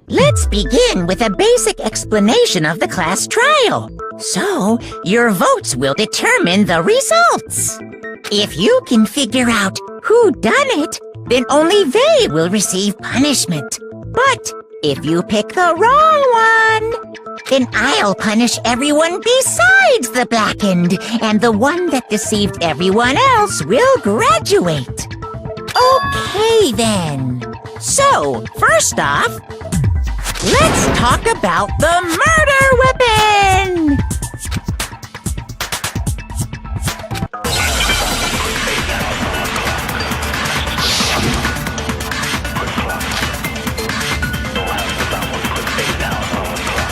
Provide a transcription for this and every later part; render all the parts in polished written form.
Let's begin with a basic explanation of the class trial. So, your votes will determine the results. If you can figure out who done it, then only they will receive punishment. But if you pick the wrong one, then I'll punish everyone besides the blackened, and the one that deceived everyone else will graduate. Okay, then. So, first off, let's talk about the murder weapon!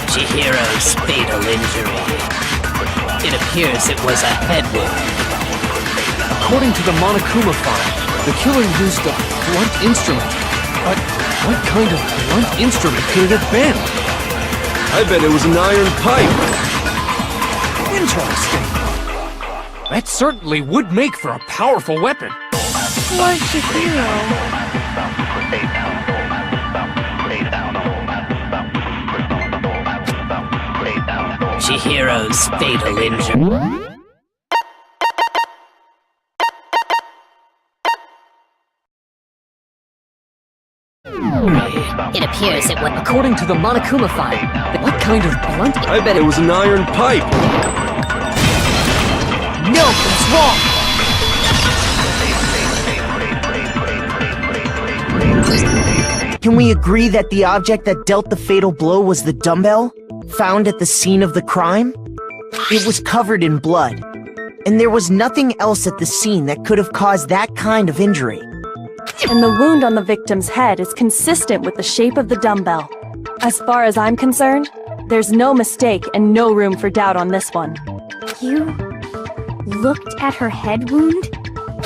Chihiro's fatal injury. It appears it was a head wound. According to the Monokuma file, the killer used a blunt instrument. But what kind of blunt instrument could it have been? I bet it was an iron pipe. Interesting. That certainly would make for a powerful weapon. Like Chihiro. Chihiro's fatal injury. It appears it was... According to the Monokuma file, what kind of blunt... I bet it was an iron pipe. No, it's wrong! Can we agree that the object that dealt the fatal blow was the dumbbell, found at the scene of the crime? It was covered in blood, and there was nothing else at the scene that could have caused that kind of injury. And the wound on the victim's head is consistent with the shape of the dumbbell. As far as I'm concerned, there's no mistake and no room for doubt on this one. You looked at her head wound?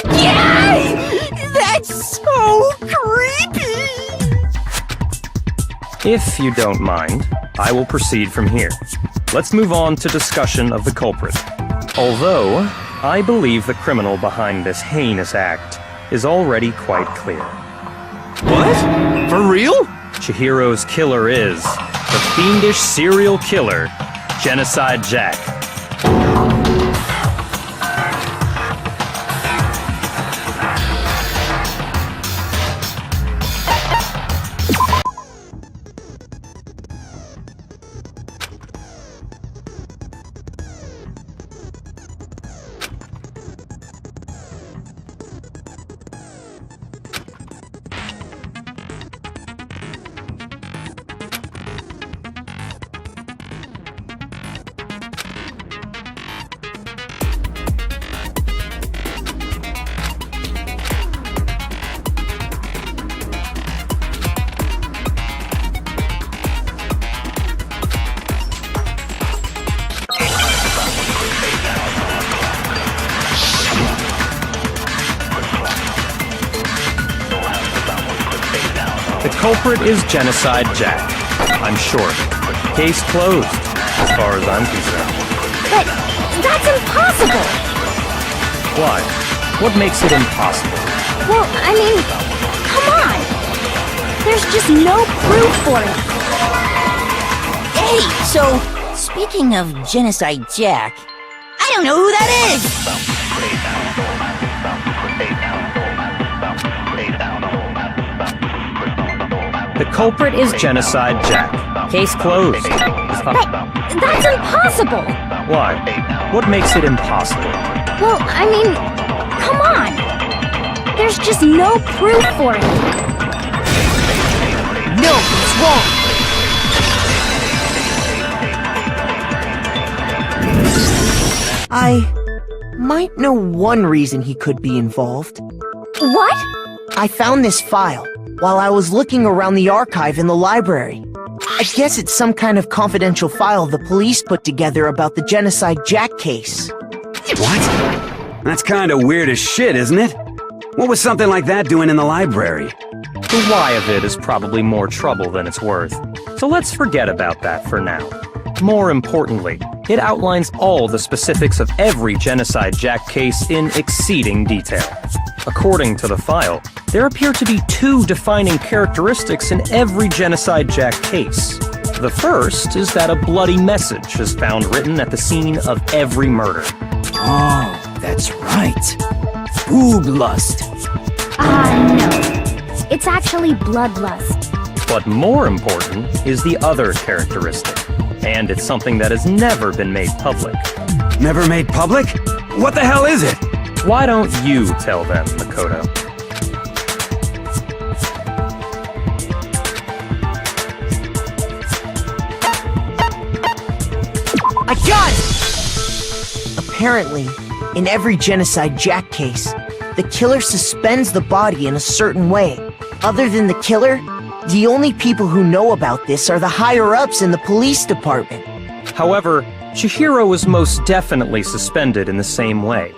Yay! That's so creepy! If you don't mind, I will proceed from here. Let's move on to discussion of the culprit. Although, I believe the criminal behind this heinous act is already quite clear. What? For real? Chihiro's killer is the fiendish serial killer, Genocide Jack. The culprit is Genocide Jack. I'm sure. Case closed, as far as I'm concerned. But that's impossible! Why? What makes it impossible? Well, I mean, come on! There's just no proof for it! Hey, so, speaking of Genocide Jack, I don't know who that is! The culprit is Genocide Jack. Case closed. That's impossible! Why? What makes it impossible? Well, I mean, come on! There's just no proof for it! No, it's wrong! I might know one reason he could be involved. What? I found this file while I was looking around the archive in the library. I guess it's some kind of confidential file the police put together about the Genocide Jack case. What? That's kinda weird as shit, isn't it? What was something like that doing in the library? The why of it is probably more trouble than it's worth, so let's forget about that for now. More importantly, it outlines all the specifics of every Genocide Jack case in exceeding detail. According to the file, there appear to be 2 defining characteristics in every Genocide Jack case. The first is that a bloody message is found written at the scene of every murder. Oh, that's right. Boob lust. No. It's actually bloodlust. But more important is the other characteristic, and it's something that has never been made public. Never made public? What the hell is it? Why don't you tell them, Makoto? I got it! Apparently, in every Genocide Jack case, the killer suspends the body in a certain way. Other than the killer, the only people who know about this are the higher-ups in the police department. However, Chihiro was most definitely suspended in the same way.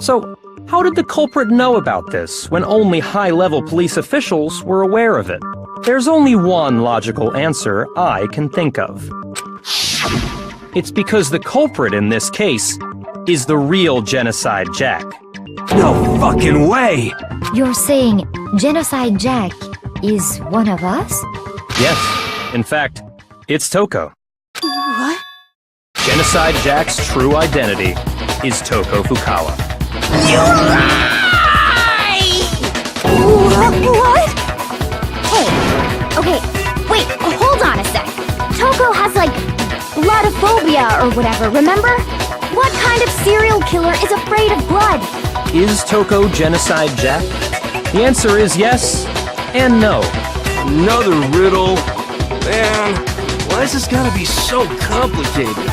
So, how did the culprit know about this when only high-level police officials were aware of it? There's only one logical answer I can think of. It's because the culprit in this case is the real Genocide Jack. No fucking way! You're saying Genocide Jack is one of us? Yes, in fact, it's Toko. What? Genocide Jack's true identity is Toko Fukawa. You lie! What? Hey, okay, wait, hold on a sec. Toko has, like, bloodophobia or whatever, remember? What kind of serial killer is afraid of blood? Is Toko Genocide Jack? The answer is yes and no. Another riddle. Man, why is this gotta be so complicated?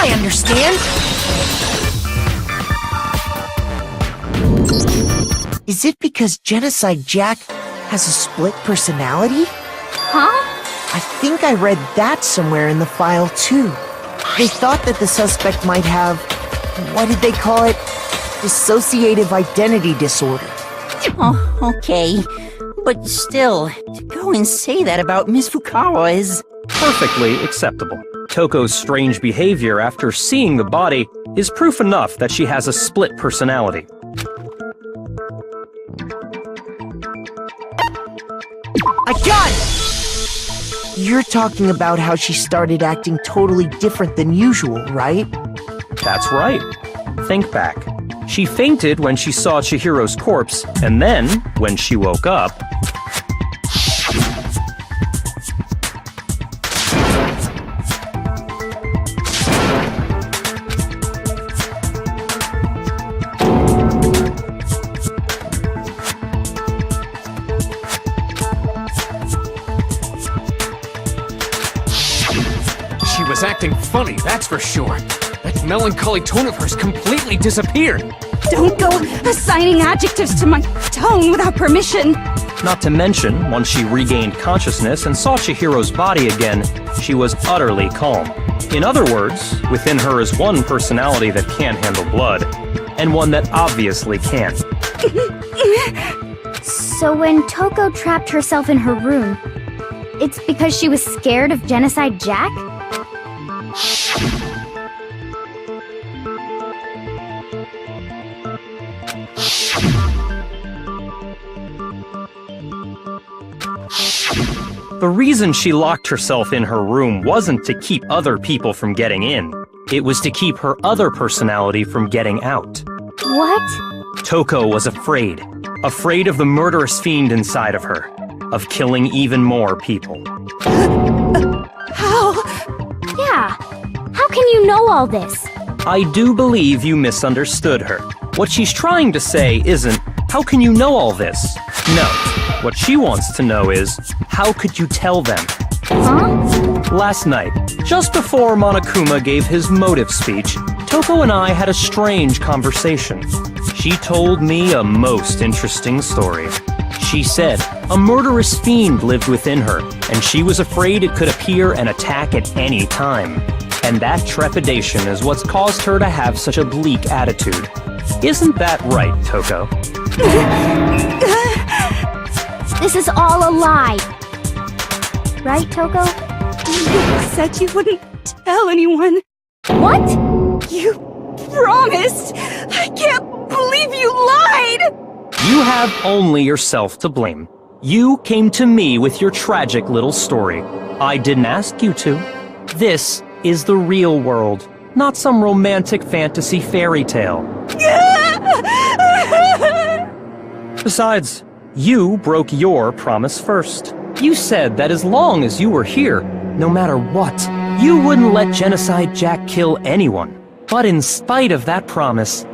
Understand? Is it because Genocide Jack has a split personality? Huh? I think I read that somewhere in the file too. They thought that the suspect might have, what did they call it? Dissociative identity disorder. Oh, okay. But still, to go and say that about Miss Fukawa is... Perfectly acceptable. Toko's strange behavior after seeing the body is proof enough that she has a split personality. I got it! You're talking about how she started acting totally different than usual, right? That's right. Think back. She fainted when she saw Chihiro's corpse, and then, when she woke up, She was acting funny, that's for sure. That melancholy tone of hers completely disappeared. Don't go assigning adjectives to my tone without permission. not to mention, once she regained consciousness and saw Chihiro's body again, she was utterly calm. In other words, within her is one personality that can't handle blood, and one that obviously can. So when Toko trapped herself in her room, it's because she was scared of Genocide Jack? The reason she locked herself in her room wasn't to keep other people from getting in. It was to keep her other personality from getting out. What? Toko was afraid. Afraid of the murderous fiend inside of her. Of killing even more people. How? Yeah. How can you know all this? I do believe you misunderstood her. What she's trying to say isn't, how can you know all this? No. What she wants to know is, how could you tell them? Huh? Last night, just before Monokuma gave his motive speech, Toko and I had a strange conversation. She told me a most interesting story. She said a murderous fiend lived within her, and she was afraid it could appear and attack at any time. And that trepidation is what's caused her to have such a bleak attitude. Isn't that right, Toko? This is all a lie. Right, Toko? You said you wouldn't tell anyone. What? You promised! I can't believe you lied! You have only yourself to blame. You came to me with your tragic little story. I didn't ask you to. This is the real world, not some romantic fantasy fairy tale. Besides, you broke your promise first. You said that as long as you were here, no matter what, you wouldn't let Genocide Jack kill anyone. But in spite of that promise,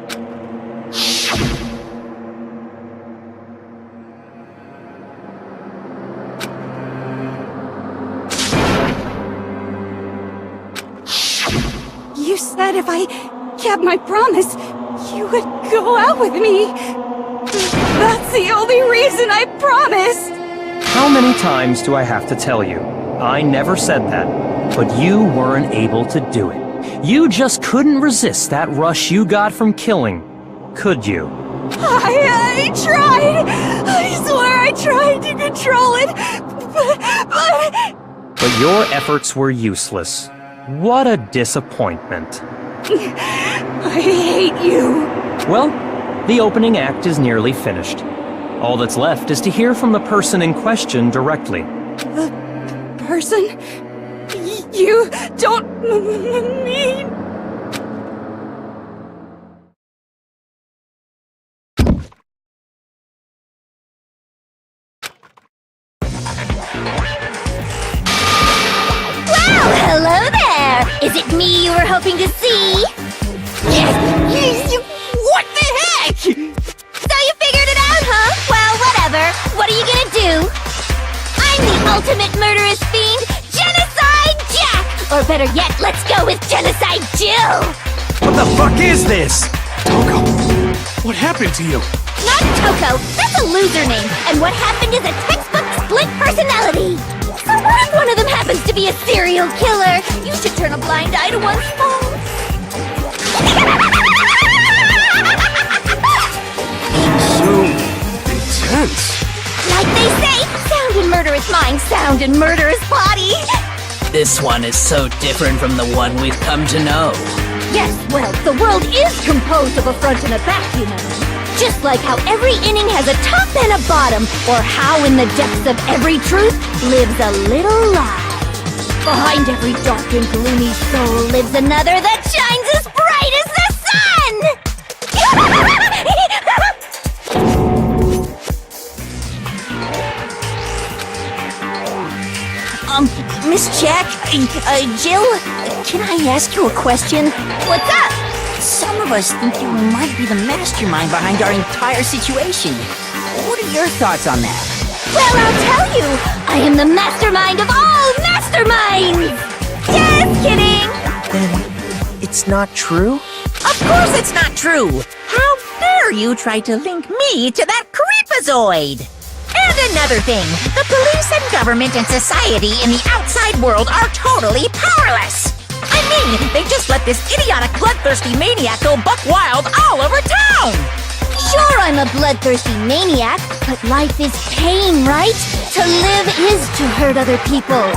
You said if I kept my promise, you would go out with me. That's the only reason I promised. how many times do I have to tell you? I never said that, but you weren't able to do it. You just couldn't resist that rush you got from killing, could you? I tried. I swear I tried to control it, But your efforts were useless. What a disappointment. I hate you. Well, the opening act is nearly finished. All that's left is to hear from the person in question directly. The person? You don't mean... Hello there! Is it me you were hoping to see? Yes! What the heck? So you figured it out, huh? Well, whatever. What are you gonna do? I'm the ultimate murderous fiend, Genocide Jack! Or better yet, let's go with Genocide Jill! What the fuck is this? Toko, what happened to you? Not Toko! That's a loser name! And what happened is a textbook split personality! So what if one of them happens to be a serial killer? You should turn a blind eye to one's faults. So intense. Like they say, sound in murderous mind, sound in murderous body. This one is so different from the one we've come to know. Yes, well, the world is composed of a front and a back, you know. Just like how every inning has a top and a bottom, or how in the depths of every truth lives a little lie. Behind every dark and gloomy soul lives another that shines as bright as the sun! Miss Jack, Jill, can I ask you a question? What's up? Some of us think you might be the mastermind behind our entire situation. What are your thoughts on that? Well, I'll tell you! I am the mastermind of all masterminds! Just kidding! Then it's not true? Of course it's not true! How dare you try to link me to that creepazoid? And another thing, the police and government and society in the outside world are totally powerless! I mean, they just let this idiotic bloodthirsty maniac go buck wild all over town! Sure, I'm a bloodthirsty maniac, but life is pain, right? To live is to hurt other people.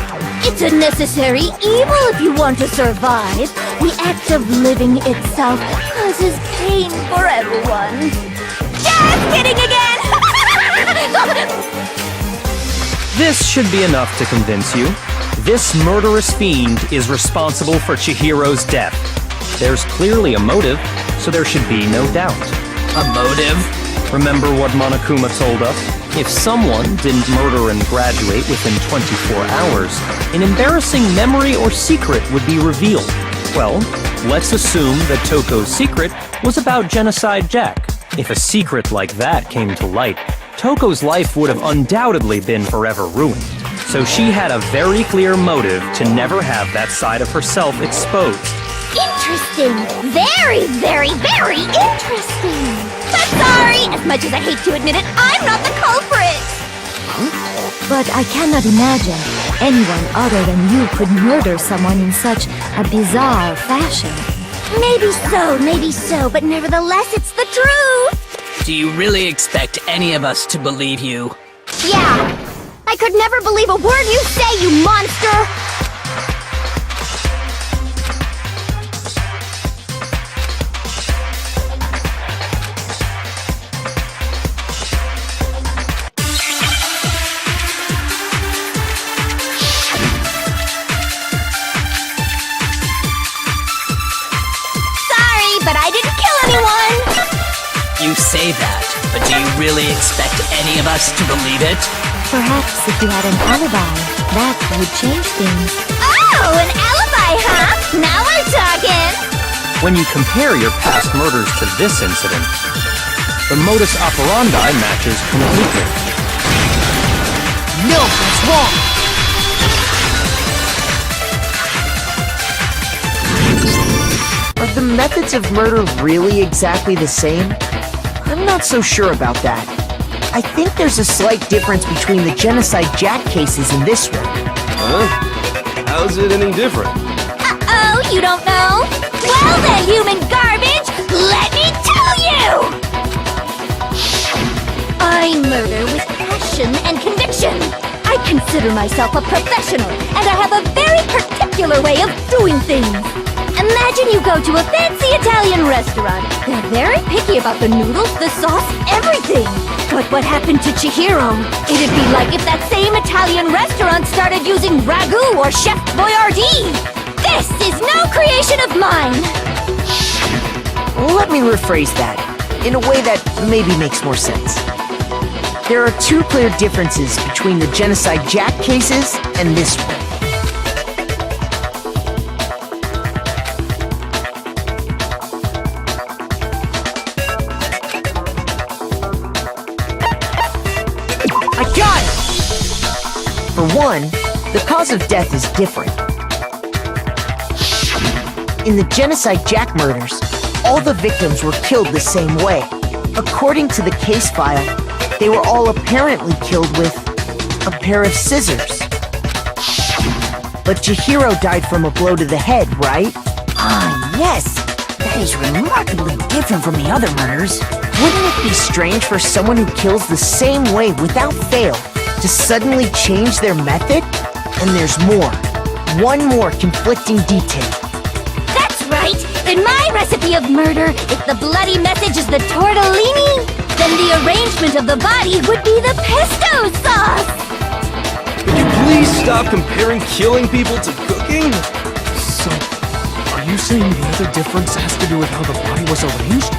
It's a necessary evil if you want to survive. The act of living itself causes pain for everyone. Just kidding again! This should be enough to convince you. This murderous fiend is responsible for Chihiro's death. There's clearly a motive, so there should be no doubt. A motive? Remember what Monokuma told us? If someone didn't murder and graduate within 24 hours, an embarrassing memory or secret would be revealed. Well, let's assume that Toko's secret was about Genocide Jack. If a secret like that came to light, Toko's life would have undoubtedly been forever ruined. So she had a very clear motive to never have that side of herself exposed. Interesting. Very, very, very interesting. But sorry, as much as I hate to admit it, I'm not the culprit. But I cannot imagine anyone other than you could murder someone in such a bizarre fashion. Maybe so, but nevertheless, it's the truth. Do you really expect any of us to believe you? Yeah. I could never believe a word you say, you monster! But I didn't kill anyone! You say that, but do you really expect any of us to believe it? Perhaps if you had an alibi, that would change things. Oh, an alibi, huh? Now we're talking! When you compare your past murders to this incident, the modus operandi matches completely. No, that's wrong! Are the methods of murder really exactly the same? I'm not so sure about that. I think there's a slight difference between the Genocide Jack cases and this one. Huh? How's it any different? Uh-oh, you don't know? Well then, human garbage, let me tell you! I murder with passion and conviction. I consider myself a professional, and I have a very particular way of doing things. Imagine you go to a fancy Italian restaurant. They're very picky about the noodles, the sauce, everything. But what happened to Chihiro? It'd be like if that same Italian restaurant started using ragu or Chef Boyardee. This is no creation of mine. Let me rephrase that, in a way that maybe makes more sense. There are two clear differences between the Genocide Jack cases and this one. For one, the cause of death is different. In the Genocide Jack murders, all the victims were killed the same way. According to the case file, they were all apparently killed with a pair of scissors. But Chihiro died from a blow to the head, right? Ah, yes. That is remarkably different from the other murders. Wouldn't it be strange for someone who kills the same way without fail to suddenly change their method? And there's more. One more conflicting detail. That's right! In my recipe of murder, if the bloody message is the tortellini, then the arrangement of the body would be the pesto sauce! Could you please stop comparing killing people to cooking? So, are you saying the other difference has to do with how the body was arranged?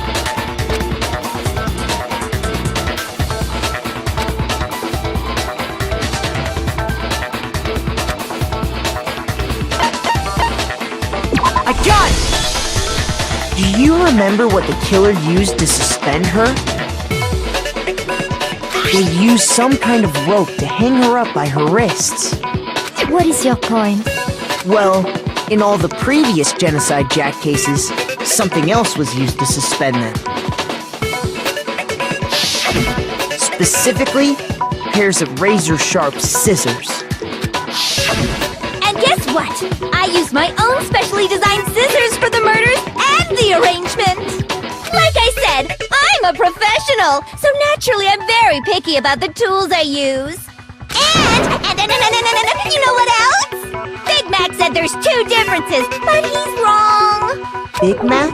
Do you remember what the killer used to suspend her? They used some kind of rope to hang her up by her wrists. What is your point? Well, in all the previous Genocide Jack cases, something else was used to suspend them. Specifically, pairs of razor-sharp scissors. And guess what? I used my own specially designed scissors for the murders and the arrangement! Like I said, I'm a professional, so naturally I'm very picky about the tools I use. And you know what else? Big Mac said there's two differences, but he's wrong! Big Mac?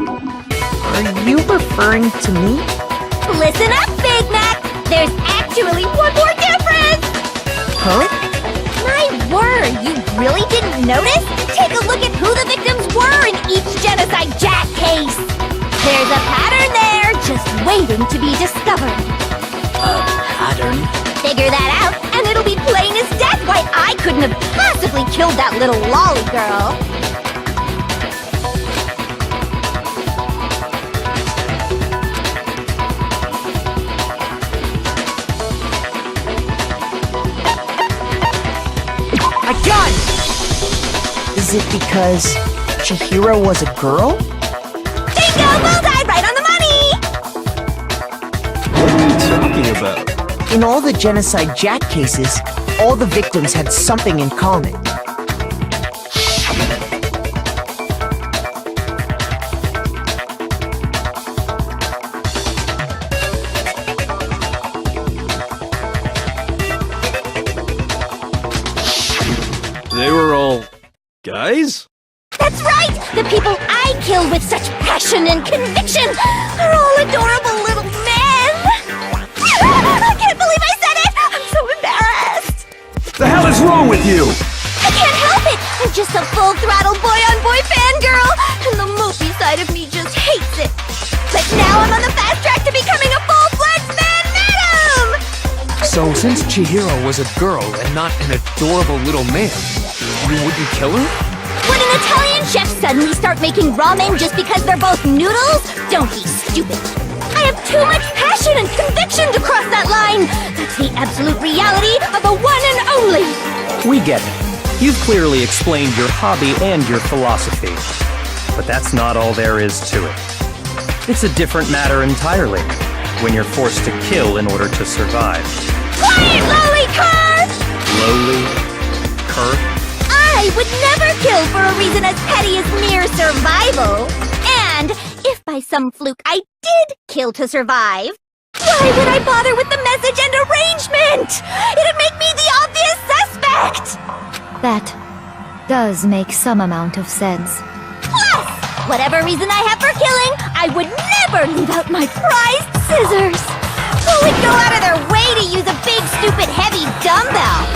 Are you referring to me? Listen up, Big Mac! There's actually one more difference! Huh? My word, you really didn't notice? Take a look at who the victims were in each Genocide Jack case! There's There's a pattern there, just waiting to be discovered. A pattern? Figure that out, and it'll be plain as death why I couldn't have possibly killed that little lolly girl. I got it! Is it because Chihiro was a girl? Bingo! Bullseye! Right on the money! What are you talking about? In all the Genocide Jack cases, all the victims had something in common. They were all guys? That's right! The people I killed with such passion and conviction are all adorable little men! I can't believe I said it! I'm so embarrassed! The hell is wrong with you? I can't help it! I'm just a full-throttle boy-on-boy fangirl, and the mopey side of me just hates it. But now I'm on the fast track to becoming a full-fledged man-madam! So, since Chihiro was a girl and not an adorable little man, you wouldn't kill her? Would an Italian chef suddenly start making ramen just because they're both noodles? Don't be stupid. I have too much passion and conviction to cross that line. That's the absolute reality of the one and only. We get it. You've clearly explained your hobby and your philosophy. But that's not all there is to it. It's a different matter entirely, when you're forced to kill in order to survive. Quiet, lowly cur! Lowly? Cur? I would never kill for a reason as petty as mere survival. And if by some fluke I did kill to survive, why would I bother with the message and arrangement? It'd make me the obvious suspect! That does make some amount of sense. Plus, whatever reason I have for killing, I would never leave out my prized scissors. Who would go out of their way to use a big, stupid, heavy dumbbell?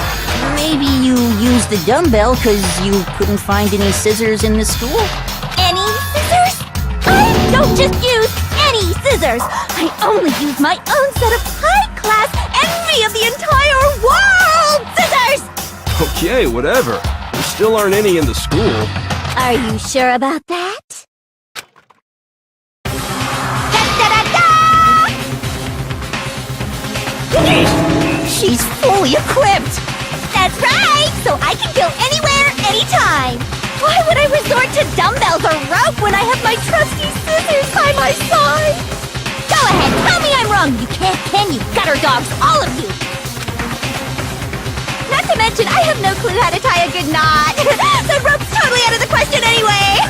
Maybe you used the dumbbell because you couldn't find any scissors in the school? Any scissors? I don't just use any scissors. I only use my own set of high-class envy of the entire world scissors! Okay, whatever. There still aren't any in the school. Are you sure about that? She's fully equipped! That's right! So I can kill anywhere, anytime! Why would I resort to dumbbells or rope when I have my trusty scissors by my side? Go ahead, tell me I'm wrong! You can't, can you? Gutter dogs, all of you! Not to mention, I have no clue how to tie a good knot! The rope's totally out of the question anyway!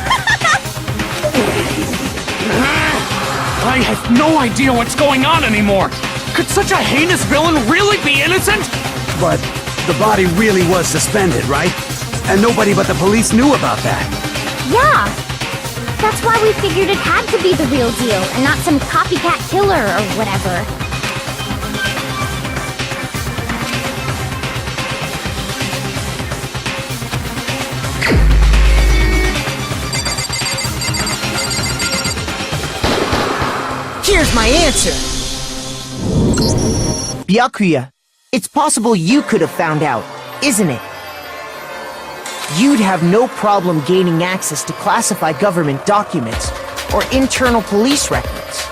I have no idea what's going on anymore! Could such a heinous villain really be innocent? But the body really was suspended, right? And nobody but the police knew about that. Yeah! That's why we figured it had to be the real deal, and not some copycat killer or whatever. Here's my answer! Byakuya, it's possible you could have found out, isn't it? You'd have no problem gaining access to classified government documents or internal police records.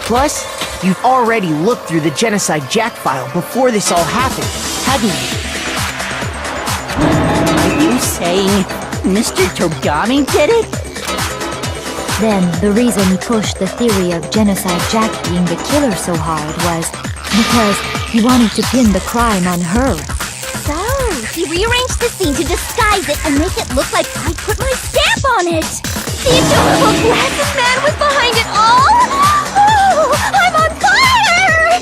Plus, you've already looked through the Genocide Jack file before this all happened, hadn't you? Are you saying Mr. Togami did it? Then, the reason he pushed the theory of Genocide Jack being the killer so hard was because he wanted to pin the crime on her. So, he rearranged the scene to disguise it and make it look like I put my stamp on it! The adorable glasses man was behind it all! Oh, I'm on fire!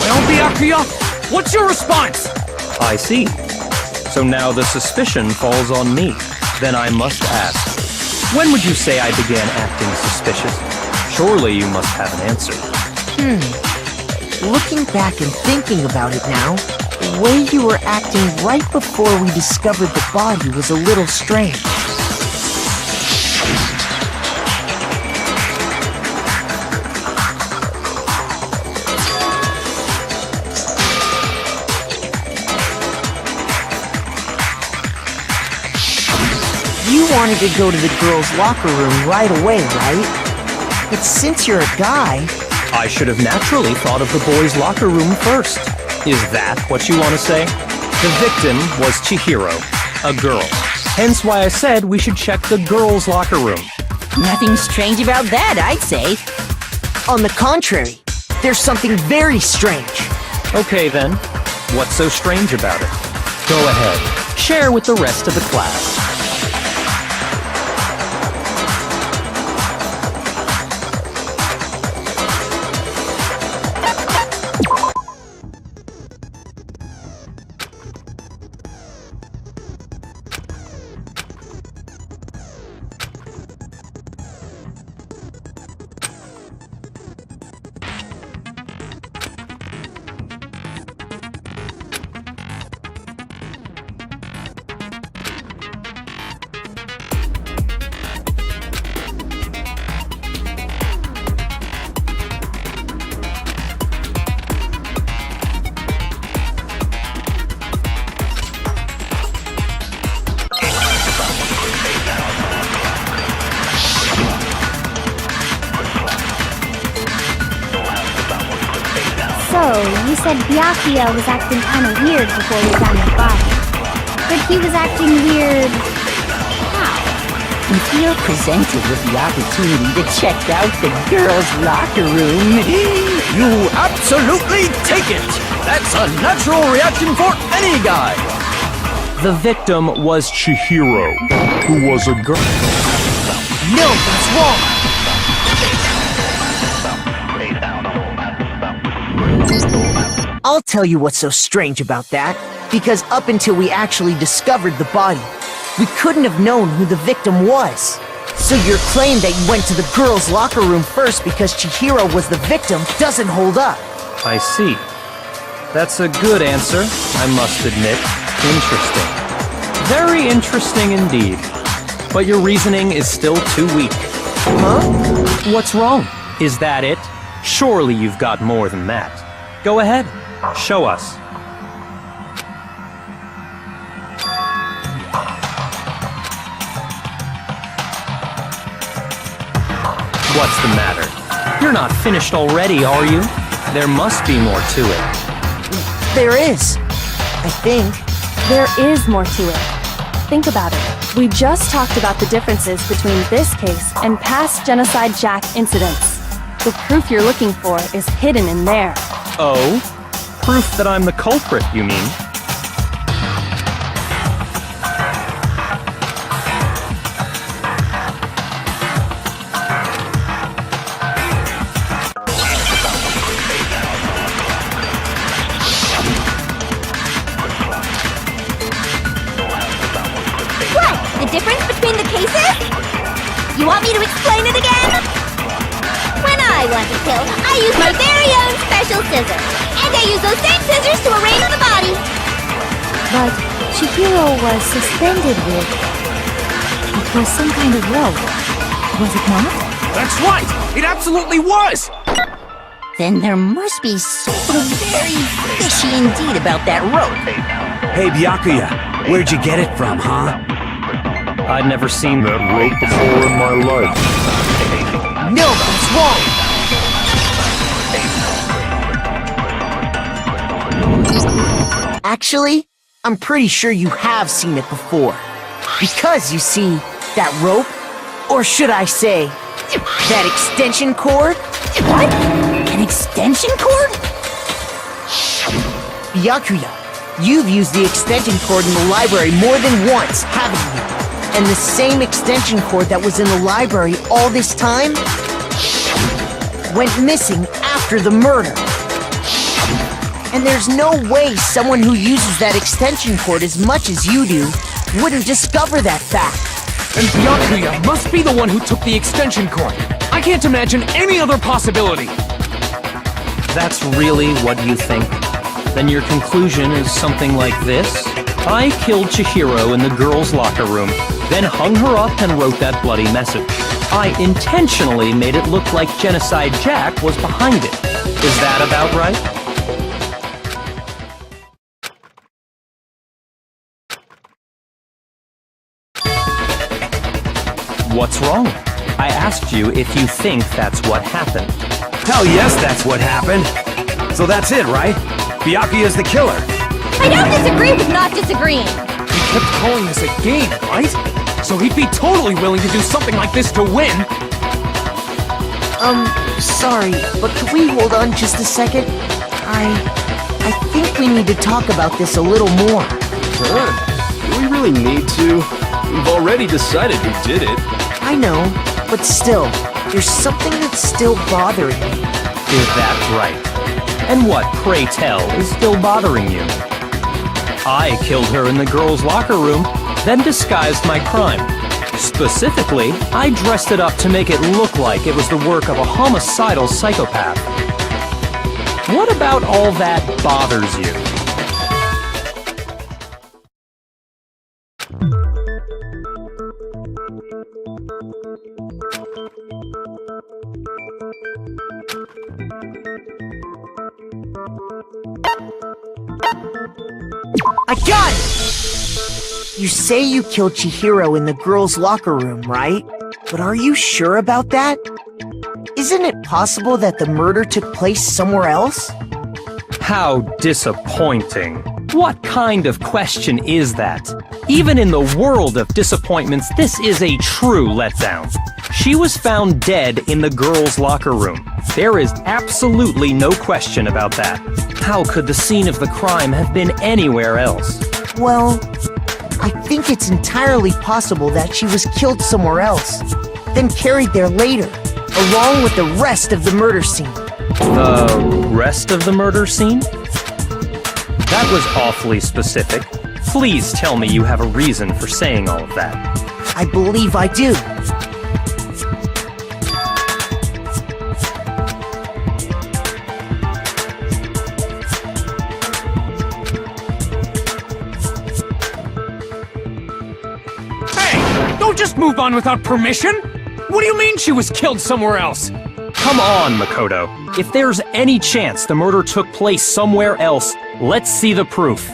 Well, Byakuya, what's your response? I see. So now the suspicion falls on me. Then I must ask, when would you say I began acting suspicious? Surely you must have an answer. Looking back and thinking about it now, the way you were acting right before we discovered the body was a little strange. wanted to go to the girls' locker room right away, right? But since you're a guy... I should have naturally thought of the boys' locker room first. Is that what you want to say? The victim was Chihiro, a girl. Hence why I said we should check the girls' locker room. Nothing strange about that, I'd say. On the contrary, there's something very strange. Okay then, what's so strange about it? Go ahead, share with the rest of the class. You said Byakuya was acting kinda weird before we found the body. But he was acting weird... how? If you're presented with the opportunity to check out the girls' locker room... You absolutely take it! That's a natural reaction for any guy! The victim was Chihiro, who was a girl. No, that's wrong! I'll tell you what's so strange about that, because up until we actually discovered the body, we couldn't have known who the victim was. So your claim that you went to the girls' locker room first because Chihiro was the victim doesn't hold up. I see. That's a good answer, I must admit. Interesting. Very interesting indeed. But your reasoning is still too weak. Huh? What's wrong? Is that it? Surely you've got more than that. Go ahead. Show us. What's the matter? You're not finished already, are you? There must be more to it. There is. I think. There is more to it. Think about it. We just talked about the differences between this case and past Genocide Jack incidents. The proof you're looking for is hidden in there. Oh? Proof that I'm the culprit, you mean? What? The difference between the cases? You want me to explain it again? When I want to kill, I use my very own special scissors. And I use those same scissors to arrange the body. But Chihiro was suspended with... it was some kind of rope. Was it not? That's right! It absolutely was! Then there must be something very fishy indeed about that rope. Hey, Byakuya, where'd you get it from, huh? I'd never seen that rope before in my life. No, that's wrong! Actually, I'm pretty sure you have seen it before. Because, you see, that rope, or should I say, that extension cord? What? An extension cord? Byakuya, you've used the extension cord in the library more than once, haven't you? And the same extension cord that was in the library all this time went missing after the murder. And there's no way someone who uses that extension cord as much as you do wouldn't discover that fact. And Byakuya must be the one who took the extension cord. I can't imagine any other possibility. That's really what you think? Then your conclusion is something like this? I killed Chihiro in the girls' locker room, then hung her up and wrote that bloody message. I intentionally made it look like Genocide Jack was behind it. Is that about right? What's wrong? I asked you if you think that's what happened. Hell yes, that's what happened. So that's it, right? Bianca is the killer. I don't disagree with not disagreeing. He kept calling this a game, right? So he'd be totally willing to do something like this to win. Sorry, but could we hold on just a second? I think we need to talk about this a little more. Huh? Do we really need to? We've already decided who did it. I know, but still, there's something that's still bothering me. Is that right? And what, pray tell, is still bothering you? I killed her in the girls' locker room, then disguised my crime. Specifically, I dressed it up to make it look like it was the work of a homicidal psychopath. What about all that bothers you? I got it! You say you killed Chihiro in the girls' locker room, right? But are you sure about that? Isn't it possible that the murder took place somewhere else? How disappointing. What kind of question is that? Even in the world of disappointments, this is a true letdown. She was found dead in the girls' locker room. There is absolutely no question about that. How could the scene of the crime have been anywhere else? Well, I think it's entirely possible that she was killed somewhere else, then carried there later, along with the rest of the murder scene. The rest of the murder scene? That was awfully specific. Please tell me you have a reason for saying all of that. I believe I do. Don't just move on without permission! What do you mean she was killed somewhere else? Come on, Makoto. If there's any chance the murder took place somewhere else, let's see the proof.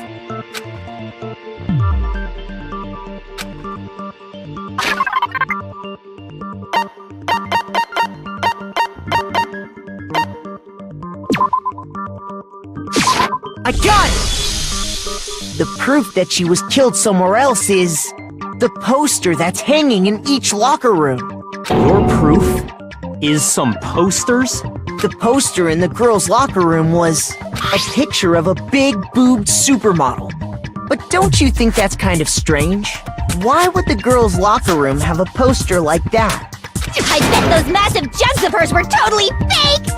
I got it! The proof that she was killed somewhere else is the poster that's hanging in each locker room. Your proof is some posters? The poster in the girls' locker room was a picture of a big-boobed supermodel. But don't you think that's kind of strange? Why would the girls' locker room have a poster like that? I bet those massive jugs of hers were totally fake!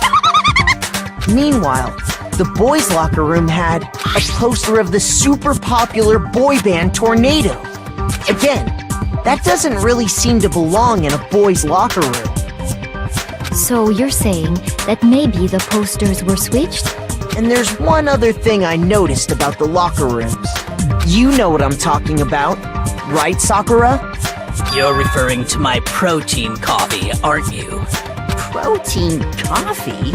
Meanwhile, the boys' locker room had a poster of the super popular boy band Tornado. Again, that doesn't really seem to belong in a boys' locker room. So you're saying that maybe the posters were switched? And there's one other thing I noticed about the locker rooms. You know what I'm talking about, right, Sakura? You're referring to my protein coffee, aren't you? Protein coffee?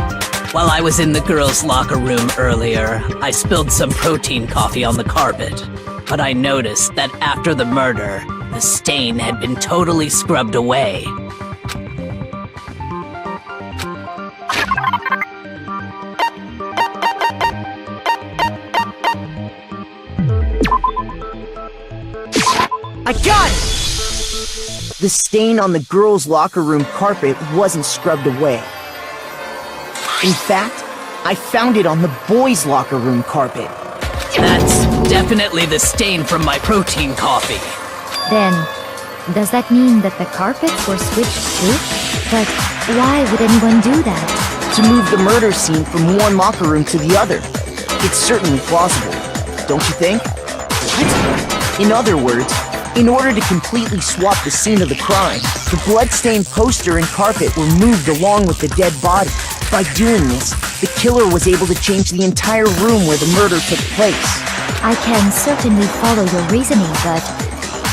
While I was in the girls' locker room earlier, I spilled some protein coffee on the carpet. But I noticed that after the murder, the stain had been totally scrubbed away. I got it! The stain on the girls' locker room carpet wasn't scrubbed away. In fact, I found it on the boys' locker room carpet. That's definitely the stain from my protein coffee. Then, does that mean that the carpets were switched too? But why would anyone do that? To move the murder scene from one locker room to the other. It's certainly plausible, don't you think? What? In other words, in order to completely swap the scene of the crime, the blood-stained poster and carpet were moved along with the dead body. By doing this, the killer was able to change the entire room where the murder took place. I can certainly follow your reasoning, but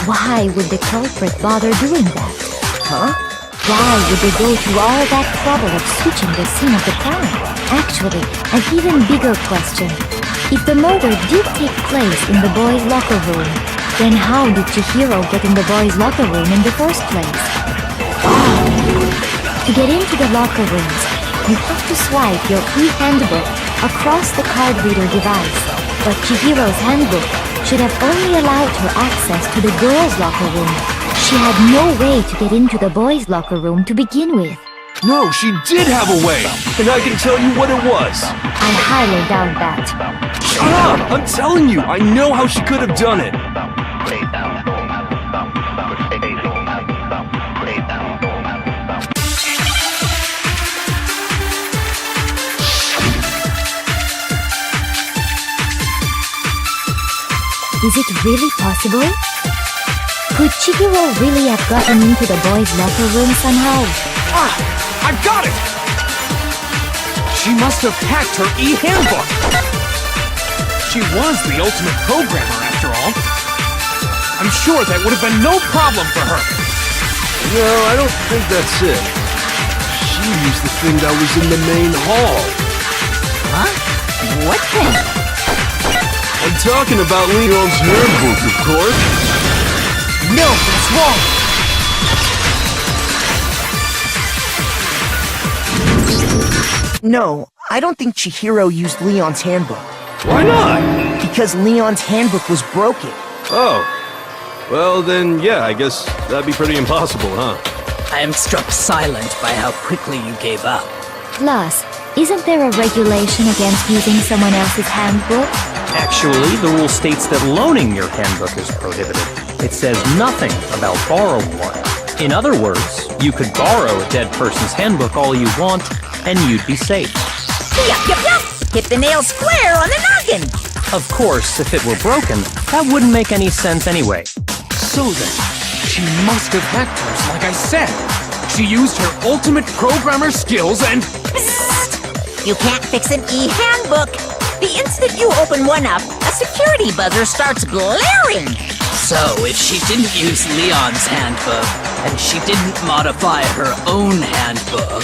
why would the culprit bother doing that? Huh? Why would they go through all that trouble of switching the scene of the crime? Actually, an even bigger question. If the murder did take place in the boys' locker room, then how did Chihiro get in the boys' locker room in the first place? To get into the locker rooms, you have to swipe your e-handbook across the card reader device. But Chihiro's handbook should have only allowed her access to the girls' locker room. She had no way to get into the boys' locker room to begin with. No, she did have a way, and I can tell you what it was. I highly doubt that. Shut up! I'm telling you, I know how she could have done it. Is it really possible? Could Chihiro really have gotten into the boys' locker room somehow? Ah! I've got it! She must have hacked her e-handbook! She was the ultimate programmer, after all. I'm sure that would have been no problem for her. No, I don't think that's it. She used the thing that was in the main hall. Huh? What thing? I'm talking about Leon's handbook, of course. No, that's wrong! No, I don't think Chihiro used Leon's handbook. Why not? Because Leon's handbook was broken. Oh. Well, then, yeah, I guess that'd be pretty impossible, huh? I am struck silent by how quickly you gave up. Plus, isn't there a regulation against using someone else's handbook? Actually, the rule states that loaning your handbook is prohibited. It says nothing about borrowing one. In other words, you could borrow a dead person's handbook all you want, and you'd be safe. Yup, yup, yup! Hit the nail square on the noggin! Of course, if it were broken, that wouldn't make any sense anyway. So then, she must have hacked hers, like I said. She used her ultimate programmer skills and... Psst! You can't fix an e-handbook! The instant you open one up, a security buzzer starts blaring! So, if she didn't use Leon's handbook, and she didn't modify her own handbook...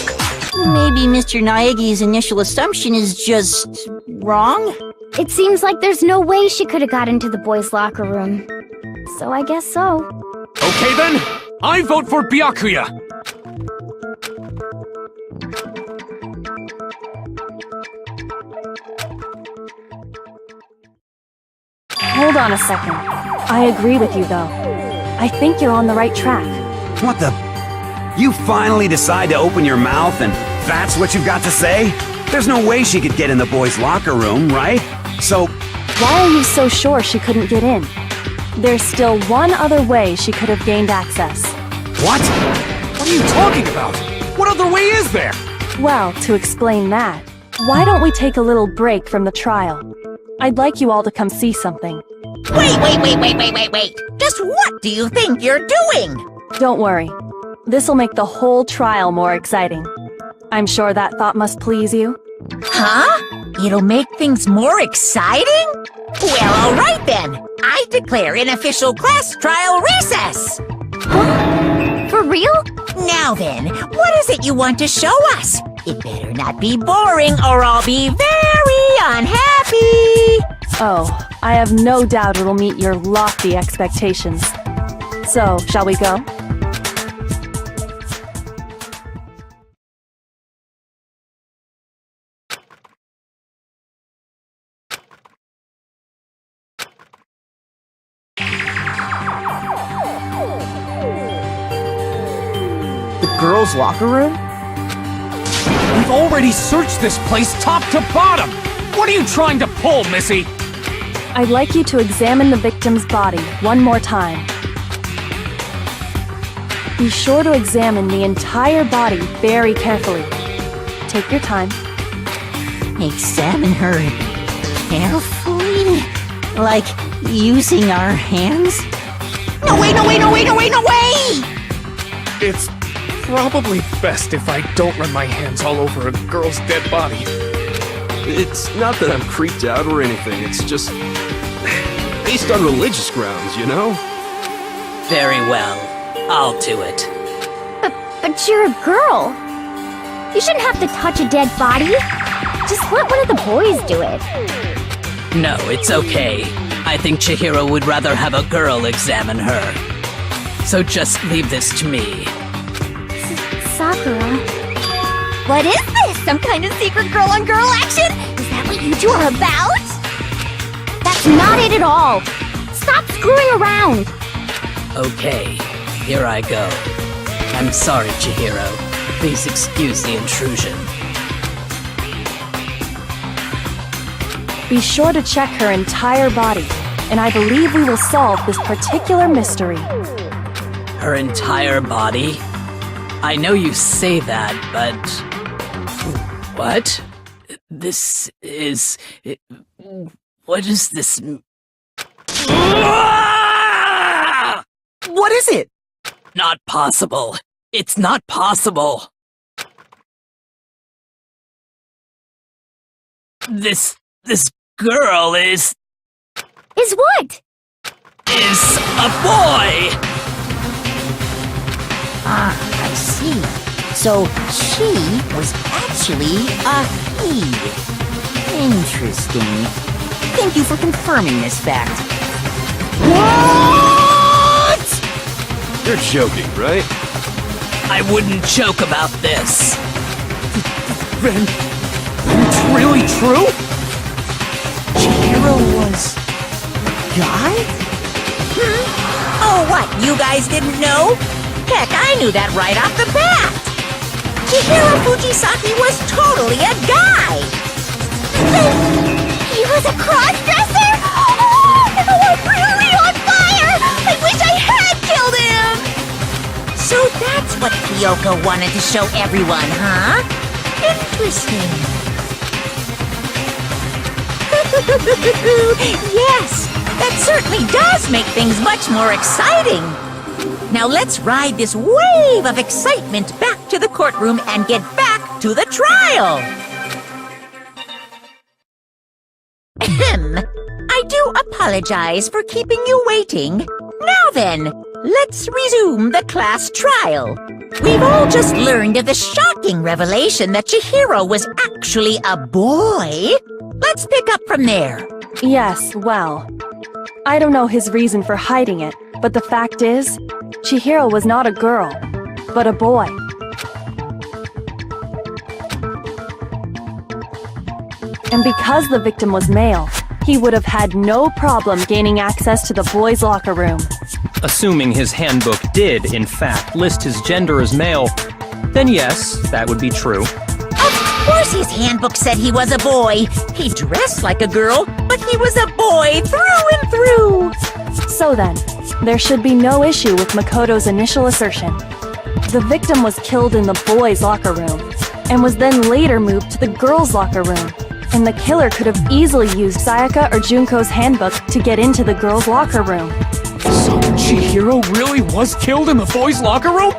Maybe Mr. Naegi's initial assumption is just... wrong? It seems like there's no way she could have got into the boys' locker room. So I guess so. Okay then, I vote for Byakuya! Hold on a second. I agree with you, though. I think you're on the right track. What the... You finally decide to open your mouth and that's what you've got to say? There's no way she could get in the boys' locker room, right? So... Why are you so sure she couldn't get in? There's still one other way she could have gained access. What? What are you talking about? What other way is there? Well, to explain that, why don't we take a little break from the trial? I'd like you all to come see something. Wait! Just what do you think you're doing? Don't worry. This'll make the whole trial more exciting. I'm sure that thought must please you. Huh? It'll make things more exciting? Well, alright then. I declare an official class trial recess. Huh? For real? Now then, what is it you want to show us? It better not be boring or I'll be very unhappy. Oh, I have no doubt it'll meet your lofty expectations. So, shall we go? The girls' locker room? We've already searched this place top to bottom! What are you trying to pull, Missy? I'd like you to examine the victim's body one more time. Be sure to examine the entire body very carefully. Take your time. Examine her carefully? Like using our hands? No way! It's probably best if I don't run my hands all over a girl's dead body. It's not that I'm creeped out or anything, it's just... based on religious grounds, you know? Very well. I'll do it. But you're a girl. You shouldn't have to touch a dead body. Just let one of the boys do it. No, it's okay. I think Chihiro would rather have a girl examine her. So just leave this to me. Sakura. What is this? Some kind of secret girl-on-girl action? Is that what you two are about? That's not it at all. Stop screwing around. Okay, here I go. I'm sorry, Chihiro. Please excuse the intrusion. Be sure to check her entire body, and I believe we will solve this particular mystery. Her entire body? I know you say that, but... What? This is... What is this... What is it? Not possible. It's not possible. This girl is what? Is a boy! Ah, I see. So she was actually a he. Interesting. Thank you for confirming this fact. What? You're joking, right? I wouldn't joke about this. Then it's really true? Chihiro was... guy? Oh, what, you guys didn't know? Heck, I knew that right off the bat! Chihiro Fujisaki was totally a guy! He was a cross-dresser? Oh, I'm really on fire! I wish I had killed him! So that's what Kyoko wanted to show everyone, huh? Interesting. Yes, that certainly does make things much more exciting. Now let's ride this wave of excitement back to the courtroom and get back to the trial. I do apologize for keeping you waiting. Now then, let's resume the class trial. We've all just learned of the shocking revelation that Chihiro was actually a boy. Let's pick up from there. Yes, well, I don't know his reason for hiding it, but the fact is, Chihiro was not a girl, but a boy. And because the victim was male, he would have had no problem gaining access to the boys' locker room. Assuming his handbook did, in fact, list his gender as male, then yes, that would be true. Of course his handbook said he was a boy. He dressed like a girl, but he was a boy through and through. So then, there should be no issue with Makoto's initial assertion. The victim was killed in the boys' locker room, and was then later moved to the girls' locker room. And the killer could have easily used Sayaka or Junko's handbook to get into the girls' locker room. So Chihiro really was killed in the boys' locker room?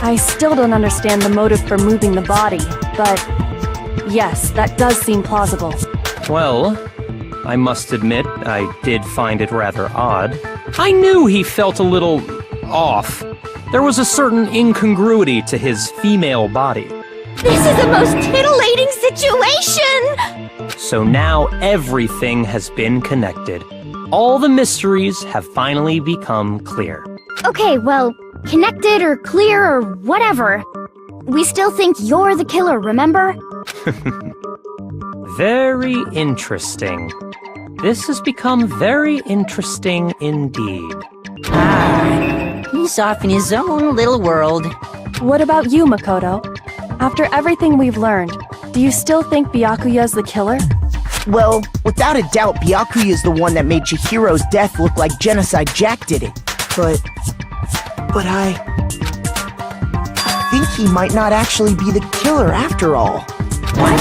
I still don't understand the motive for moving the body, but yes, that does seem plausible. Well, I must admit, I did find it rather odd. I knew he felt a little off. There was a certain incongruity to his female body. This is the most titillating situation! So now everything has been connected. All the mysteries have finally become clear. Okay, well, connected or clear or whatever. We still think you're the killer, remember? Very interesting. This has become very interesting indeed. Ah, he's off in his own little world. What about you, Makoto? After everything we've learned, do you still think Byakuya's the killer? Well, without a doubt, Byakuya is the one that made Chihiro's death look like Genocide Jack did it. But I think he might not actually be the killer after all. What?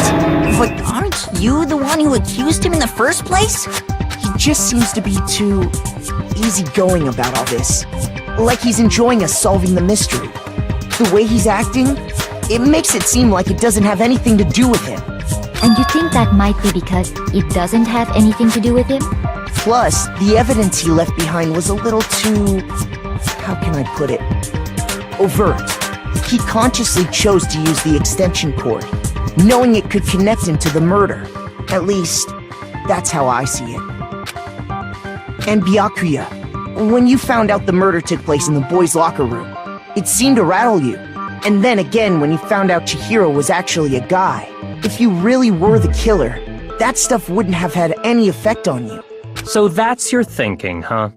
But aren't you the one who accused him in the first place? He just seems to be too easygoing about all this. Like he's enjoying us solving the mystery. The way he's acting, it makes it seem like it doesn't have anything to do with him. And you think that might be because it doesn't have anything to do with him? Plus, the evidence he left behind was a little too... how can I put it? Overt. He consciously chose to use the extension cord, knowing it could connect him to the murder. At least, that's how I see it. And Byakuya, when you found out the murder took place in the boys' locker room, it seemed to rattle you. And then again when he found out Chihiro was actually a guy. If you really were the killer, that stuff wouldn't have had any effect on you. So that's your thinking, huh?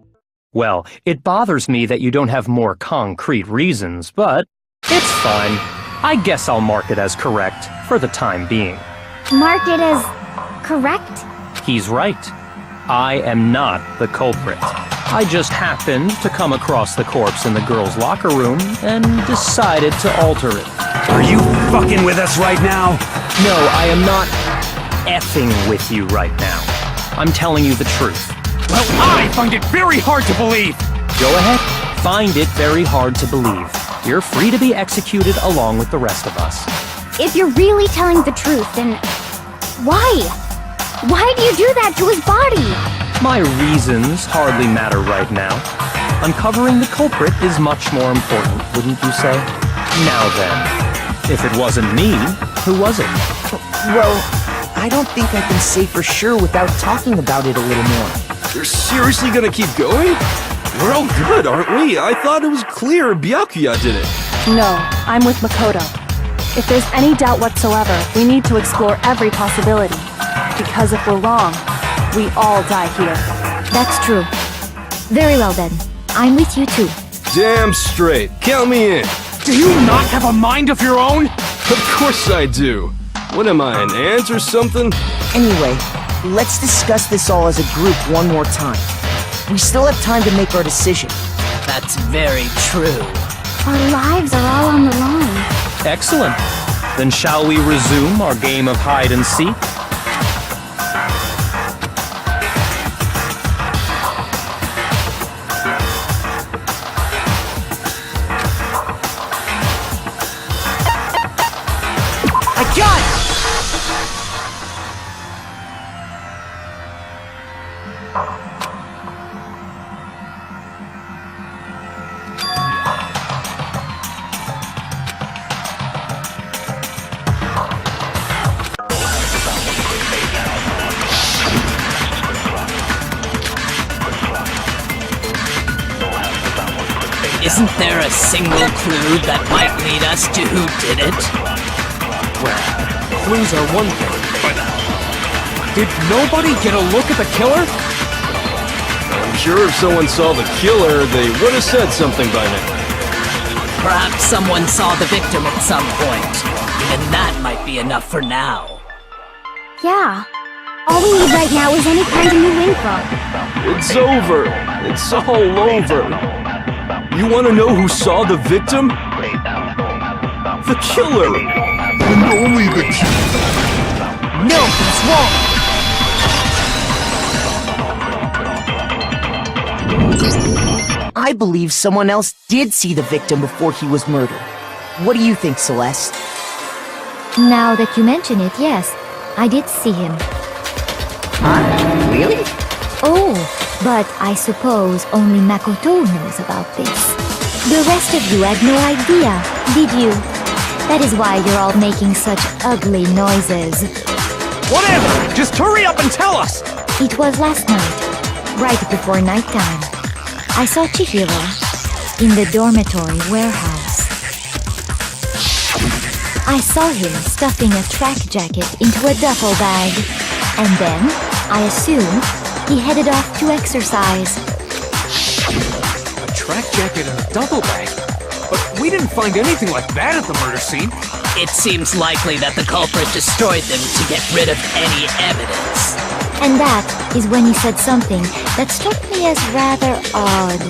Well, it bothers me that you don't have more concrete reasons, but it's fine. I guess I'll mark it as correct for the time being. Mark it as correct? He's right. I am not the culprit. I just happened to come across the corpse in the girls' locker room and decided to alter it. Are you fucking with us right now? No, I am not effing with you right now. I'm telling you the truth. Well, I find it very hard to believe! Go ahead, find it very hard to believe. You're free to be executed along with the rest of us. If you're really telling the truth, then why? Why do you do that to his body? My reasons hardly matter right now. Uncovering the culprit is much more important, wouldn't you say? Now then, if it wasn't me, who was it? Well, I don't think I can say for sure without talking about it a little more. You're seriously gonna keep going? We're all good, aren't we? I thought it was clear Byakuya did it. No, I'm with Makoto. If there's any doubt whatsoever, we need to explore every possibility. Because if we're wrong, we all die here. That's true. Very well then. I'm with you too. Damn straight. Count me in. Do you not have a mind of your own? Of course I do. What am I, an ant or something? Anyway, let's discuss this all as a group one more time. We still have time to make our decision. That's very true. Our lives are all on the line. Excellent. Then shall we resume our game of hide and seek? I got it! Isn't there a single clue that might lead us to who did it? Well, clues are one thing, but did nobody get a look at the killer? I'm sure if someone saw the killer, they would have said something by now. Perhaps someone saw the victim at some point. Even that might be enough for now. Yeah. All we need right now is any kind of new info. It's over. It's all over. You want to know who saw the victim? The killer! And only the killer! No, he's wrong! I believe someone else did see the victim before he was murdered. What do you think, Celeste? Now that you mention it, yes, I did see him. Really? Oh, but I suppose only Makoto knows about this. The rest of you had no idea, did you? That is why you're all making such ugly noises. Whatever! Just hurry up and tell us! It was last night, right before nighttime. I saw Chihiro in the dormitory warehouse. I saw him stuffing a track jacket into a duffel bag, and then, I assume, he headed off to exercise. A track jacket and a duffel bag? But we didn't find anything like that at the murder scene. It seems likely that the culprit destroyed them to get rid of any evidence. And that is when he said something that struck me as rather odd.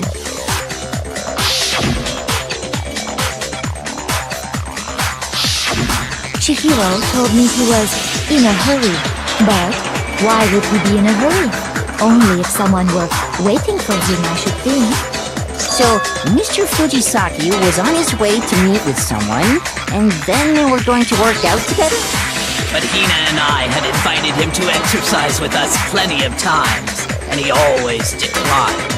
Chihiro told me he was in a hurry, but why would he be in a hurry? Only if someone were waiting for him, I should think. So, Mr. Fujisaki was on his way to meet with someone, and then they were going to work out together? But Hina and I had invited him to exercise with us plenty of times, and he always declined.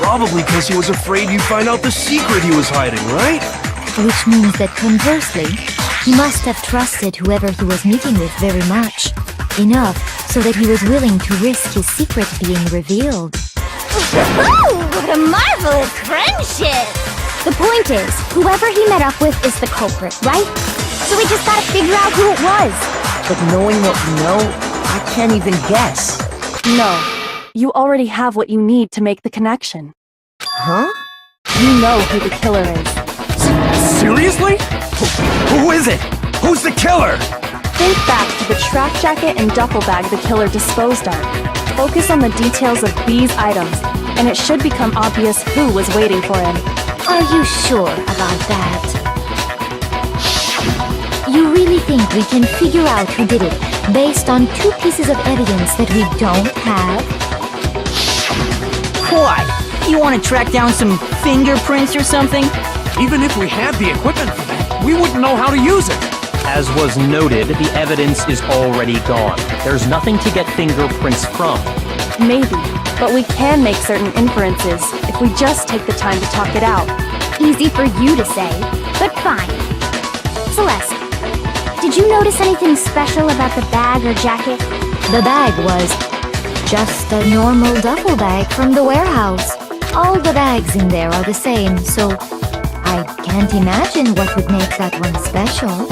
Probably because he was afraid you'd find out the secret he was hiding, right? Which means that conversely, he must have trusted whoever he was meeting with very much. Enough so that he was willing to risk his secret being revealed. Woohoo! What a marvelous friendship! The point is, whoever he met up with is the culprit, right? So we just gotta figure out who it was. But knowing what we know, I can't even guess. No, you already have what you need to make the connection. Huh? You know who the killer is. Seriously? Who is it? Who's the killer? Think back to the track jacket and duffel bag the killer disposed of. Focus on the details of these items, and it should become obvious who was waiting for him. Are you sure about that? You really think we can figure out who did it based on 2 pieces of evidence that we don't have? What? You want to track down some fingerprints or something? Even if we had the equipment for that, we wouldn't know how to use it. As was noted, the evidence is already gone. There's nothing to get fingerprints from. Maybe, but we can make certain inferences if we just take the time to talk it out. Easy for you to say, but fine. Celeste, did you notice anything special about the bag or jacket? The bag was just a normal duffel bag from the warehouse. All the bags in there are the same, so I can't imagine what would make that one special.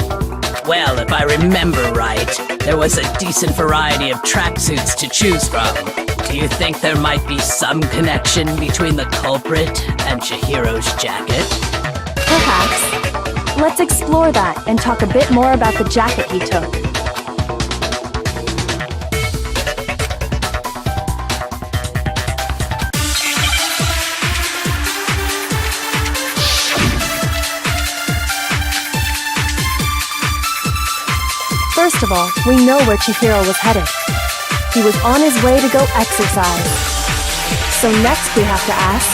Well, if I remember right, there was a decent variety of tracksuits to choose from. Do you think there might be some connection between the culprit and Chihiro's jacket? Perhaps. Let's explore that and talk a bit more about the jacket he took. First of all, we know where Chihiro was headed. He was on his way to go exercise. So next we have to ask,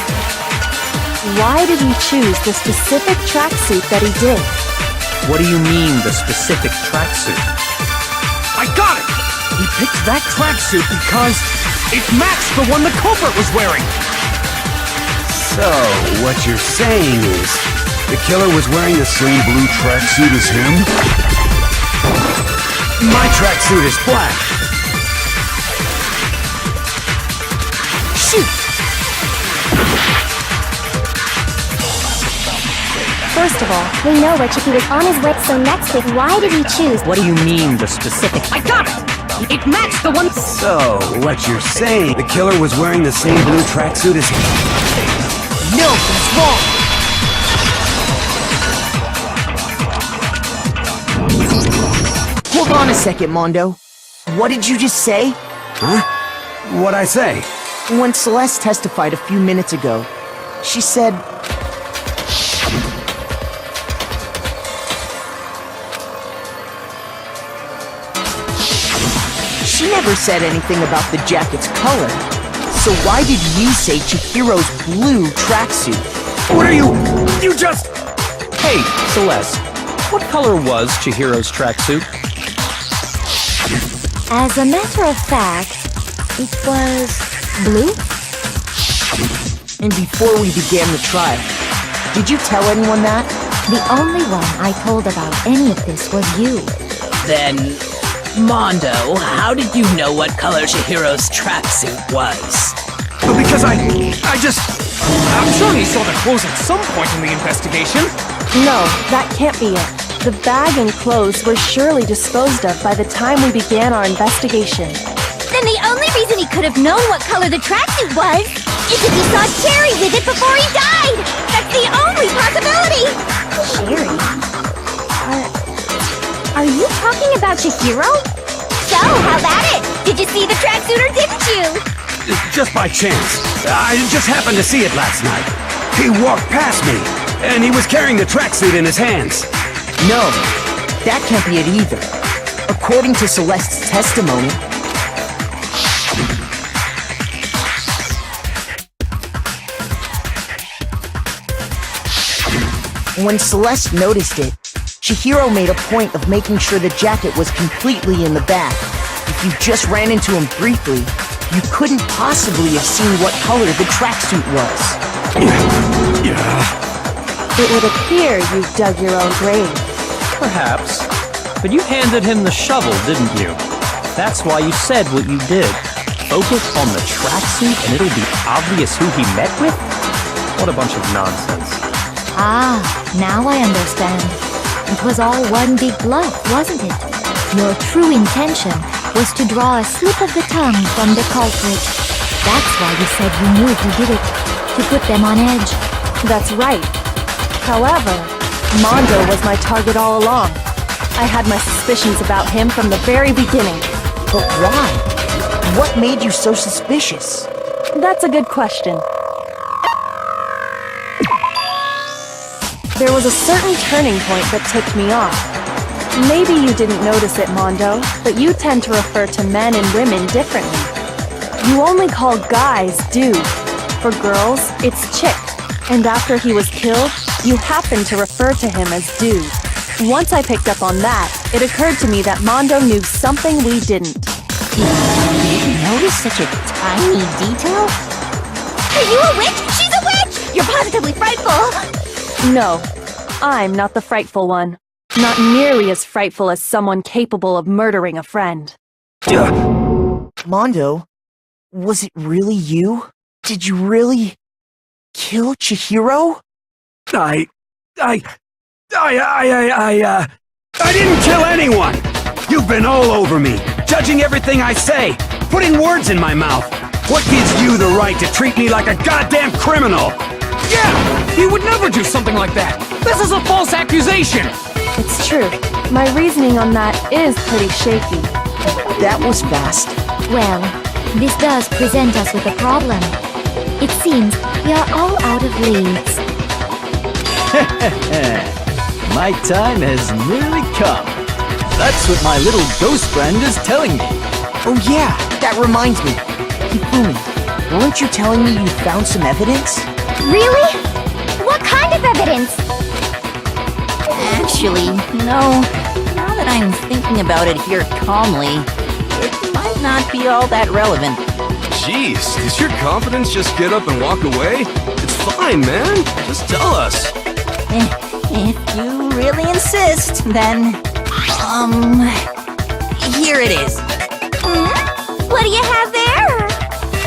why did he choose the specific tracksuit that he did? What do you mean, the specific tracksuit? I got it! He picked that tracksuit because it matched the one the culprit was wearing. So, what you're saying is, the killer was wearing the same blue tracksuit as him? My tracksuit is black. Shoot! First of all, we know where Chicky was on his way, so next is why did he choose? What do you mean, the specific? I got it! It matched the one... So, what you're saying, the killer was wearing the same blue tracksuit as him? No, that's wrong! Hold on a second, Mondo. What did you just say? Huh? What'd I say? When Celeste testified a few minutes ago, she said... She never said anything about the jacket's color. So why did you say Chihiro's blue tracksuit? What are you... You just... Hey, Celeste, what color was Chihiro's tracksuit? As a matter of fact, it was blue. And before we began the trial, did you tell anyone that? The only one I told about any of this was you. Then, Mondo, how did you know what color Chihiro's tracksuit was? Because I just... I'm sure he saw the clothes at some point in the investigation. No, that can't be it. The bag and clothes were surely disposed of by the time we began our investigation. Then the only reason he could have known what color the tracksuit was is if he saw Cherry with it before he died! That's the only possibility! Cherry? Are you talking about Chihiro? So, how about it? Did you see the tracksuit or didn't you? Just by chance. I just happened to see it last night. He walked past me, and he was carrying the tracksuit in his hands. No, that can't be it either. According to Celeste's testimony... When Celeste noticed it, Chihiro made a point of making sure the jacket was completely in the bag. If you just ran into him briefly, you couldn't possibly have seen what color the tracksuit was. Yeah. It would appear you dug your own grave. Perhaps. But you handed him the shovel, didn't you? That's why you said what you did. Focus on the tracksuit and it'll be obvious who he met with? What a bunch of nonsense. Ah, now I understand. It was all one big bluff, wasn't it? Your true intention was to draw a slip of the tongue from the culprit. That's why you said you knew who did it, to put them on edge. That's right. However, Mondo was my target all along. I had my suspicions about him from the very beginning. But why? What made you so suspicious? That's a good question. There was a certain turning point that tipped me off. Maybe you didn't notice it, Mondo, but you tend to refer to men and women differently. You only call guys dude. For girls, it's chick. And after he was killed, you happened to refer to him as dude. Once I picked up on that, it occurred to me that Mondo knew something we didn't. You notice such a tiny detail? Are you a witch? She's a witch! You're positively frightful! No, I'm not the frightful one. Not nearly as frightful as someone capable of murdering a friend. Mondo, was it really you? Did you really kill Chihiro? I didn't kill anyone! You've been all over me, judging everything I say, putting words in my mouth. What gives you the right to treat me like a goddamn criminal? Yeah! He would never do something like that! This is a false accusation! It's true. My reasoning on that is pretty shaky. That was fast. Well, this does present us with a problem. It seems we are all out of leads. My time has nearly come. That's what my little ghost friend is telling me. Oh yeah, that reminds me. Hifumi, weren't you telling me you found some evidence? Really? What kind of evidence? Actually, now that I'm thinking about it here calmly, it might not be all that relevant. Jeez, does your confidence just get up and walk away? It's fine, man. Just tell us. If you really insist, then... here it is. What do you have there?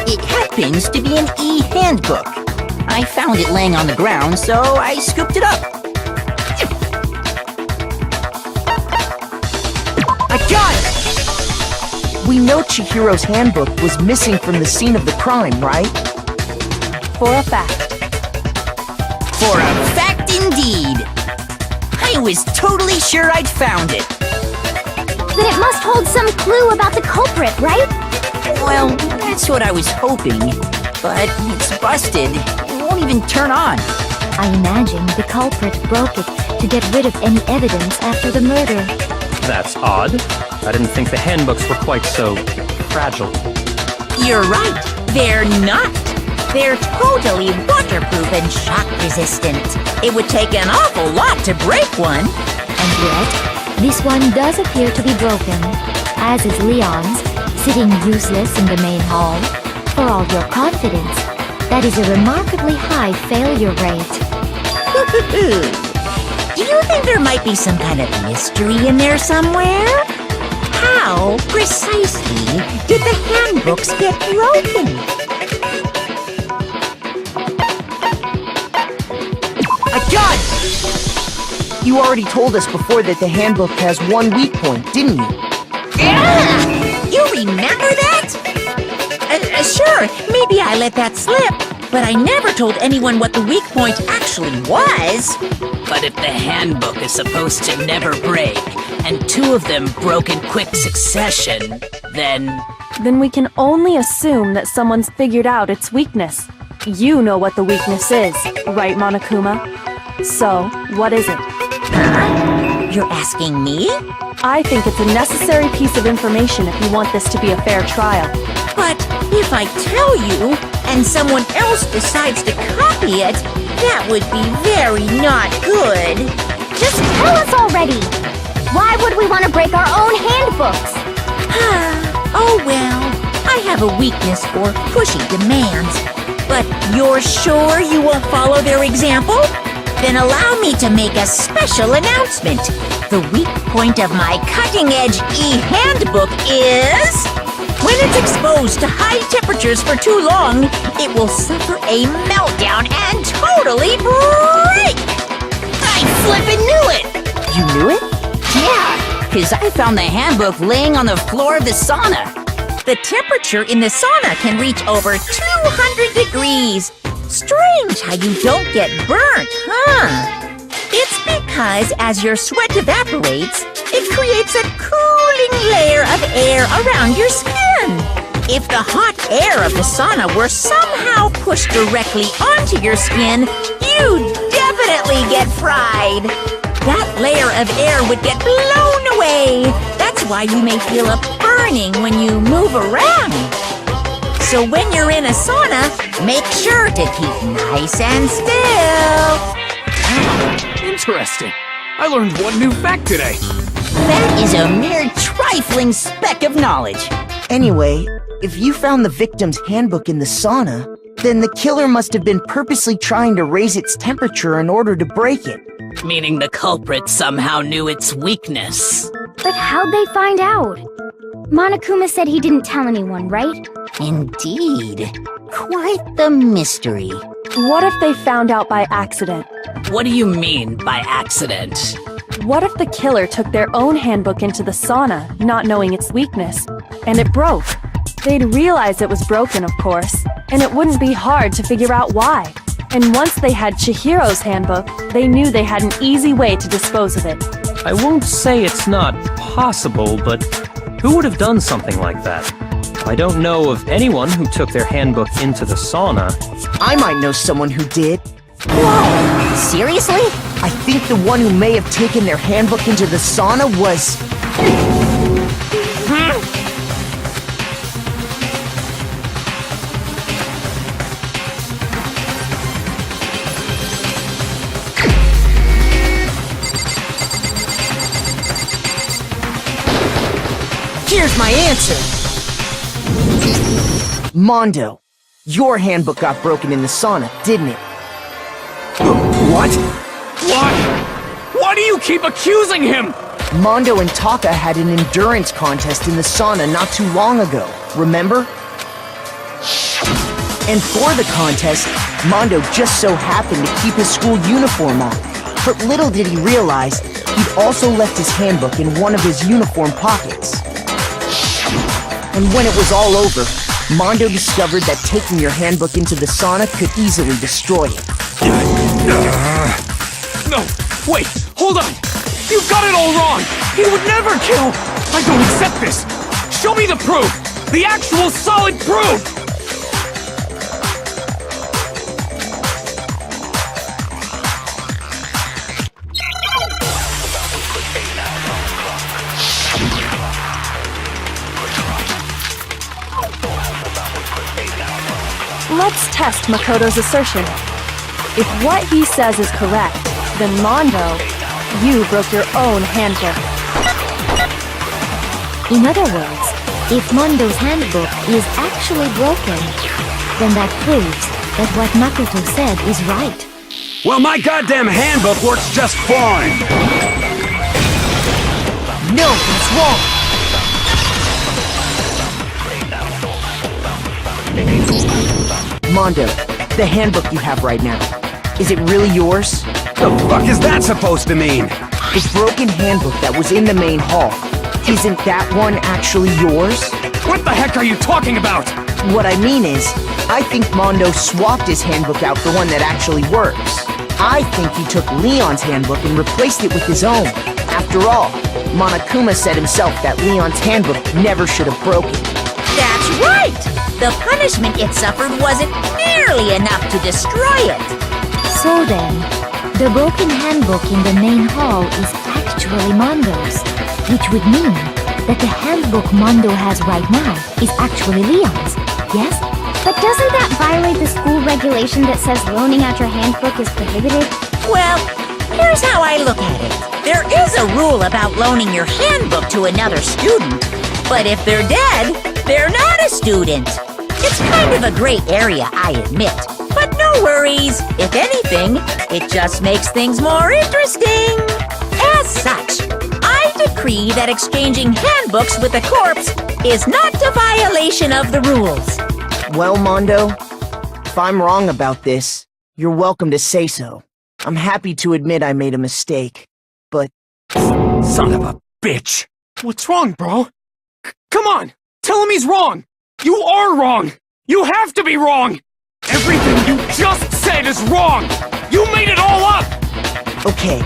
It happens to be an e-handbook. I found it laying on the ground, so I scooped it up. I got it! We know Chihiro's handbook was missing from the scene of the crime, right? For a fact. For a fact indeed. I was totally sure I'd found it. Then it must hold some clue about the culprit, right? Well, that's what I was hoping. But it's busted. It won't even turn on. I imagine the culprit broke it to get rid of any evidence after the murder. That's odd. I didn't think the handbooks were quite so fragile. You're right. They're not. They're totally waterproof and shock resistant. It would take an awful lot to break one. And yet, this one does appear to be broken, as is Leon's, sitting useless in the main hall. For all your confidence, that is a remarkably high failure rate. Do you think there might be some kind of mystery in there somewhere? How precisely did the handbooks get broken? I got it! You already told us before that the handbook has one weak point, didn't you? You remember that? Sure, maybe I let that slip, but I never told anyone what the weak point actually was. But if the handbook is supposed to never break, and two of them broke in quick succession, then... Then we can only assume that someone's figured out its weakness. You know what the weakness is, right, Monokuma? So, what is it? Huh? You're asking me? I think it's a necessary piece of information if you want this to be a fair trial. But if I tell you, and someone else decides to copy it, that would be very not good. Just tell us already! Why would we want to break our own handbooks? Oh well, I have a weakness for pushy demands. But you're sure you won't follow their example? Then allow me to make a special announcement. The weak point of my cutting-edge e-handbook is... when it's exposed to high temperatures for too long, it will suffer a meltdown and totally break! flippin' knew it! You knew it? Yeah, because I found the handbook laying on the floor of the sauna. The temperature in the sauna can reach over 200 degrees. Strange how you don't get burnt, huh? It's because as your sweat evaporates, it creates a cooling layer of air around your skin. If the hot air of the sauna were somehow pushed directly onto your skin, you'd definitely get fried. That layer of air would get blown away. That's why you may feel a burning when you move around. So when you're in a sauna, make sure to keep nice and still. Interesting. I learned one new fact today. That is a mere trifling speck of knowledge. Anyway, if you found the victim's handbook in the sauna, then the killer must have been purposely trying to raise its temperature in order to break it. Meaning the culprit somehow knew its weakness. But how'd they find out? Monokuma said he didn't tell anyone, right? Indeed. Quite the mystery. What if they found out by accident? What do you mean by accident? What if the killer took their own handbook into the sauna, not knowing its weakness, and it broke? They'd realize it was broken, of course, and it wouldn't be hard to figure out why. And once they had Chihiro's handbook, they knew they had an easy way to dispose of it. I won't say it's not possible, but who would have done something like that? I don't know of anyone who took their handbook into the sauna. I might know someone who did. Whoa! Seriously? I think the one who may have taken their handbook into the sauna was... Here's my answer! Mondo, your handbook got broken in the sauna, didn't it? What? Why? Why do you keep accusing him? Mondo and Taka had an endurance contest in the sauna not too long ago, remember? And for the contest, Mondo just so happened to keep his school uniform on. But little did he realize, he'd also left his handbook in one of his uniform pockets. And when it was all over, Mondo discovered that taking your handbook into the sauna could easily destroy it. No, wait, hold on! You've got it all wrong! He would never kill! I don't accept this! Show me the proof! The actual solid proof! Let's test Makoto's assertion. If what he says is correct, then Mondo, you broke your own handbook. In other words, if Mondo's handbook is actually broken, then that proves that what Makoto said is right. Well, my goddamn handbook works just fine! No, that's wrong! Mondo, the handbook you have right now, is it really yours? The fuck is that supposed to mean? The broken handbook that was in the main hall, isn't that one actually yours? What the heck are you talking about? What I mean is, I think Mondo swapped his handbook out for one that actually works. I think he took Leon's handbook and replaced it with his own. After all, Monokuma said himself that Leon's handbook never should have broken. That's right! The punishment it suffered wasn't nearly enough to destroy it. So then, the broken handbook in the main hall is actually Mondo's, which would mean that the handbook Mondo has right now is actually Leon's, yes? But doesn't that violate the school regulation that says loaning out your handbook is prohibited? Well, here's how I look at it. There is a rule about loaning your handbook to another student, but if they're dead, they're not a student. It's kind of a gray area, I admit. But no worries. If anything, it just makes things more interesting. As such, I decree that exchanging handbooks with a corpse is not a violation of the rules. Well, Mondo, if I'm wrong about this, you're welcome to say so. I'm happy to admit I made a mistake, but... Son of a bitch! What's wrong, bro? Come on! Tell him he's wrong! You are wrong! You have to be wrong! Everything you just said is wrong! You made it all up! Okay,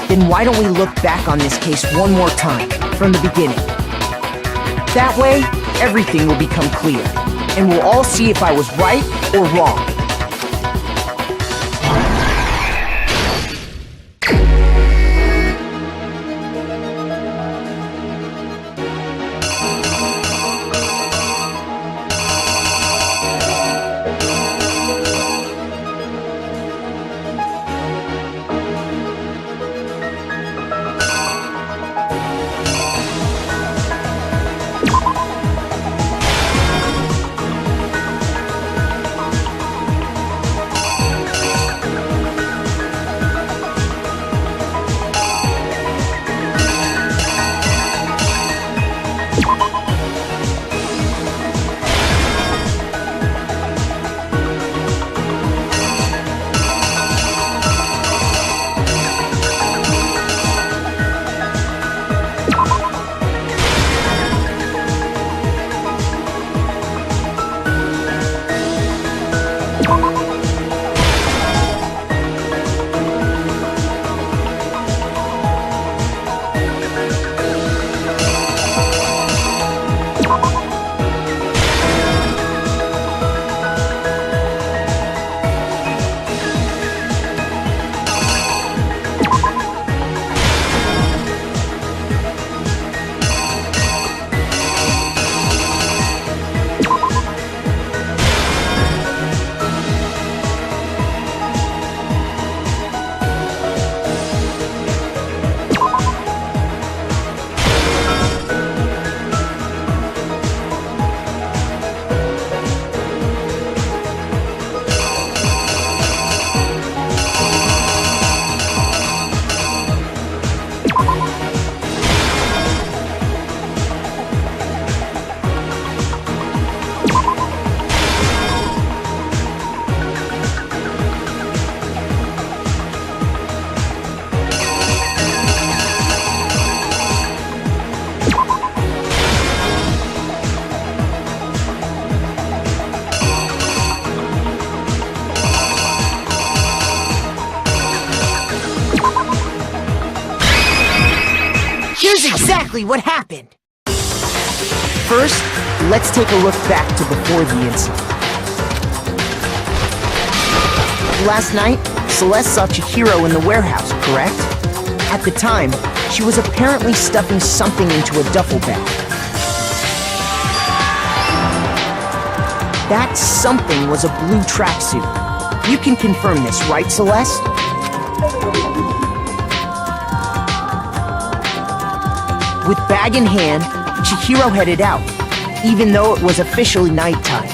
then why don't we look back on this case one more time, from the beginning? That way, everything will become clear, and we'll all see if I was right or wrong. Exactly what happened. First, let's take a look back to before the incident. Last night, Celeste saw Chihiro in the warehouse, correct? At the time, she was apparently stuffing something into a duffel bag. That something was a blue tracksuit. You can confirm this, right, Celeste? With bag in hand, Chihiro headed out, even though it was officially nighttime.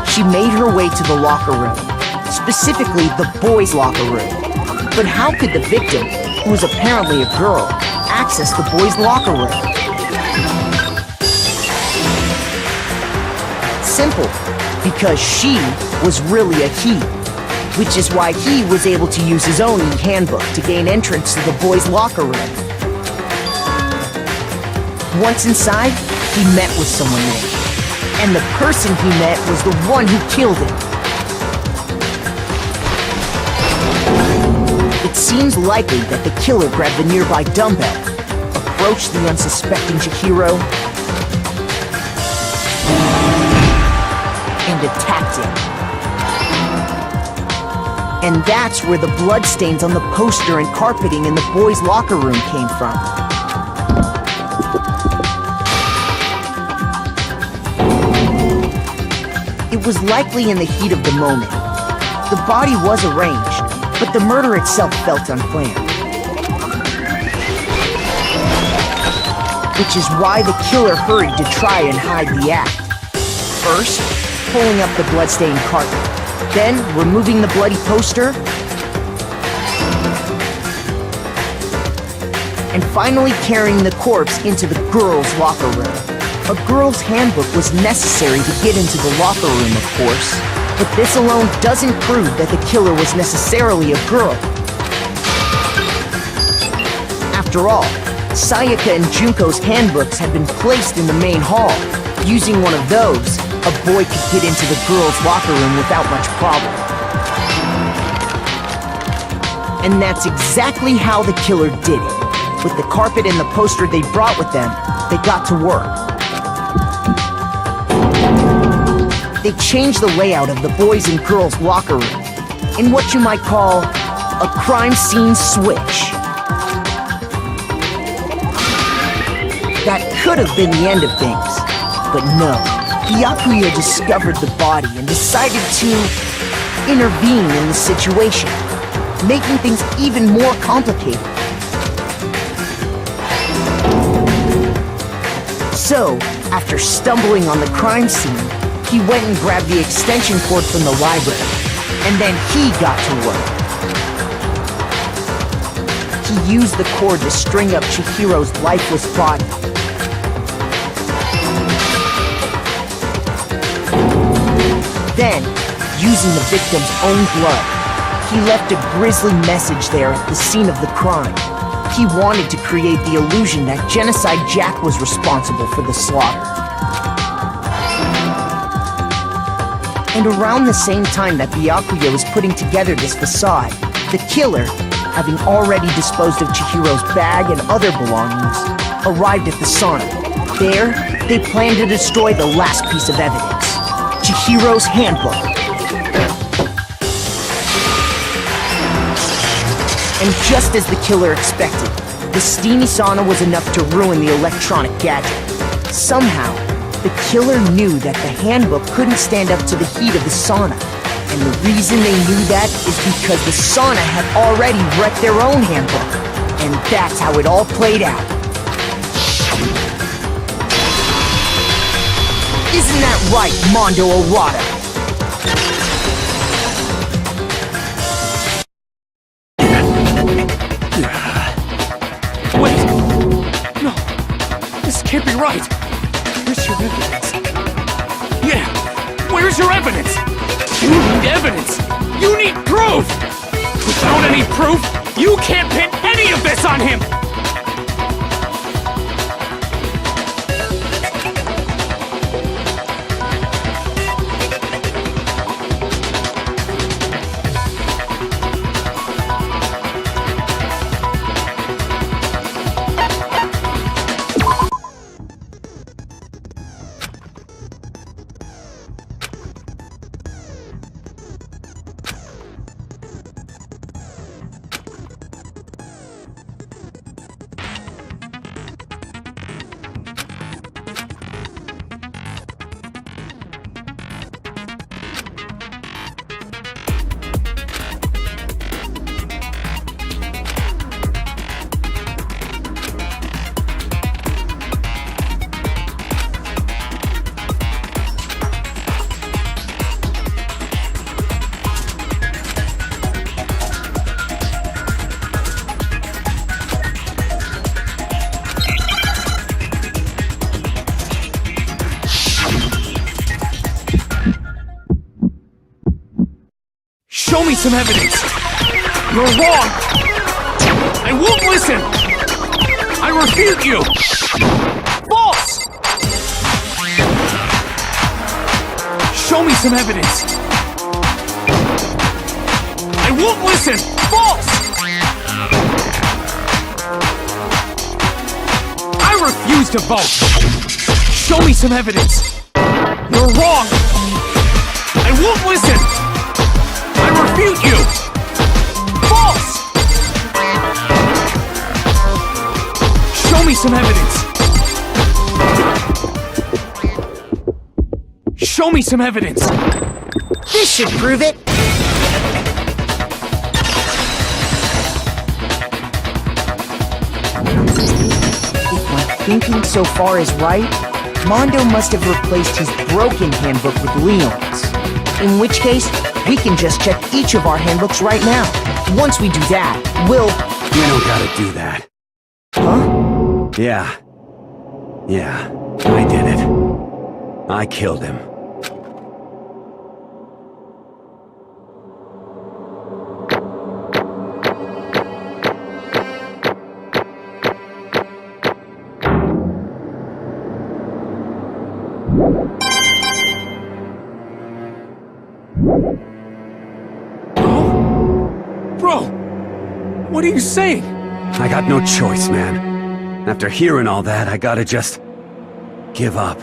She made her way to the locker room, specifically the boys' locker room. But how could the victim, who was apparently a girl, access the boys' locker room? Simple, because she was really a he, which is why he was able to use his own e-handbook to gain entrance to the boys' locker room. Once inside, he met with someone there, and the person he met was the one who killed him. It seems likely that the killer grabbed the nearby dumbbell, approached the unsuspecting Chihiro, and attacked him. And that's where the bloodstains on the poster and carpeting in the boys' locker room came from. It was likely in the heat of the moment. The body was arranged, but the murder itself felt unplanned. Which is why the killer hurried to try and hide the act. First, pulling up the bloodstained carpet, then removing the bloody poster, and finally carrying the corpse into the girls' locker room. A girl's handbook was necessary to get into the locker room, of course. But this alone doesn't prove that the killer was necessarily a girl. After all, Sayaka and Junko's handbooks had been placed in the main hall. Using one of those, a boy could get into the girls' locker room without much problem. And that's exactly how the killer did it. With the carpet and the poster they brought with them, they got to work. They changed the layout of the boys' and girls' locker room in what you might call a crime scene switch. That could have been the end of things, but no. Byakuya discovered the body and decided to intervene in the situation, making things even more complicated. So, after stumbling on the crime scene, he went and grabbed the extension cord from the library, and then he got to work. He used the cord to string up Chihiro's lifeless body. Then, using the victim's own blood, he left a grisly message there at the scene of the crime. He wanted to create the illusion that Genocide Jack was responsible for the slaughter. And around the same time that Byakuya was putting together this facade, the killer, having already disposed of Chihiro's bag and other belongings, arrived at the sauna. There, they planned to destroy the last piece of evidence, Chihiro's handbook. And just as the killer expected, the steamy sauna was enough to ruin the electronic gadget. Somehow, the killer knew that the handbook couldn't stand up to the heat of the sauna. And the reason they knew that is because the sauna had already wrecked their own handbook. And that's how it all played out. Isn't that right, Mondo Arata? Wait! No! This can't be right! Where's your evidence? Yeah! Where's your evidence? You need evidence! You need proof! Without any proof, you can't pin any of this on him! Show me some evidence! You're wrong! I won't listen! I refute you! False! Show me some evidence! I won't listen! False! I refuse to vote! Show me some evidence! You're wrong! I won't listen! I refute you! False! Show me some evidence! Show me some evidence! This should prove it! If my thinking so far is right, Mondo must have replaced his broken handbook with Leon's. In which case, we can just check each of our handbooks right now. Once we do that, we'll... You don't gotta do that. Huh? Yeah. I did it. I killed him. Bro, what are you saying? I got no choice, man. After hearing all that, I gotta just... give up.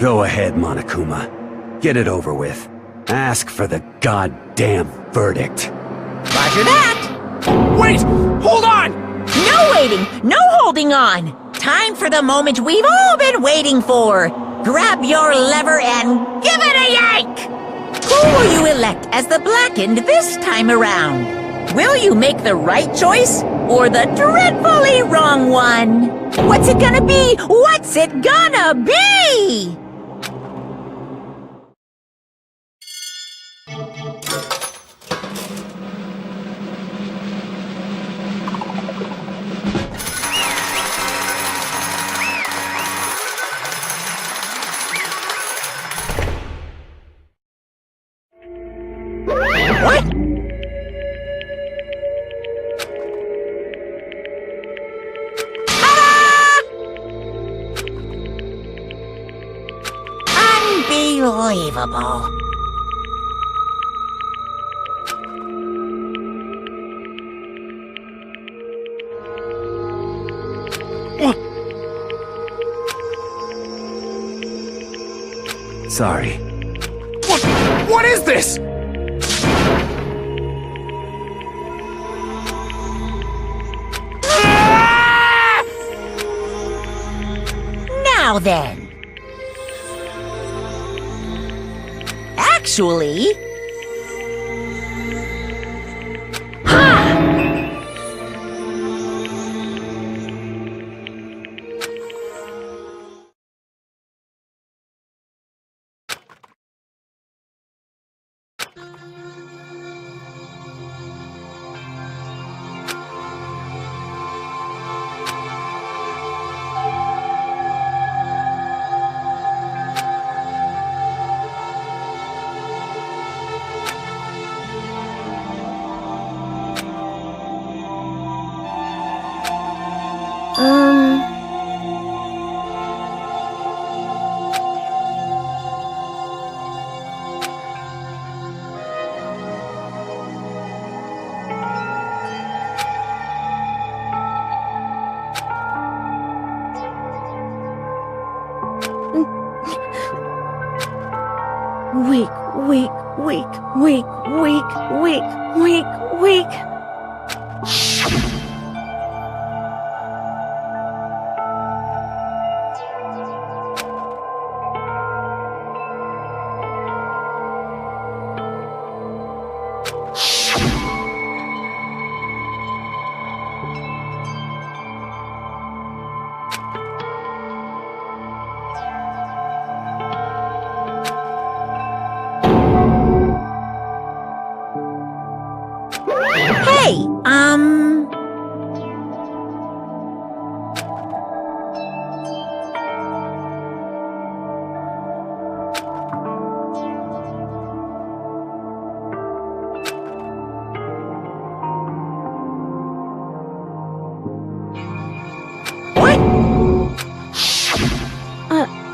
Go ahead, Monokuma. Get it over with. Ask for the goddamn verdict. Roger that! Wait! Hold on! No waiting! No holding on! Time for the moment we've all been waiting for! Grab your lever and give it a yank! Who will you elect as the Blackened this time around? Will you make the right choice or the dreadfully wrong one? What's it gonna be? What's it gonna be? What? Unbelievable. Sorry. What is this? Now then. Actually... Weak.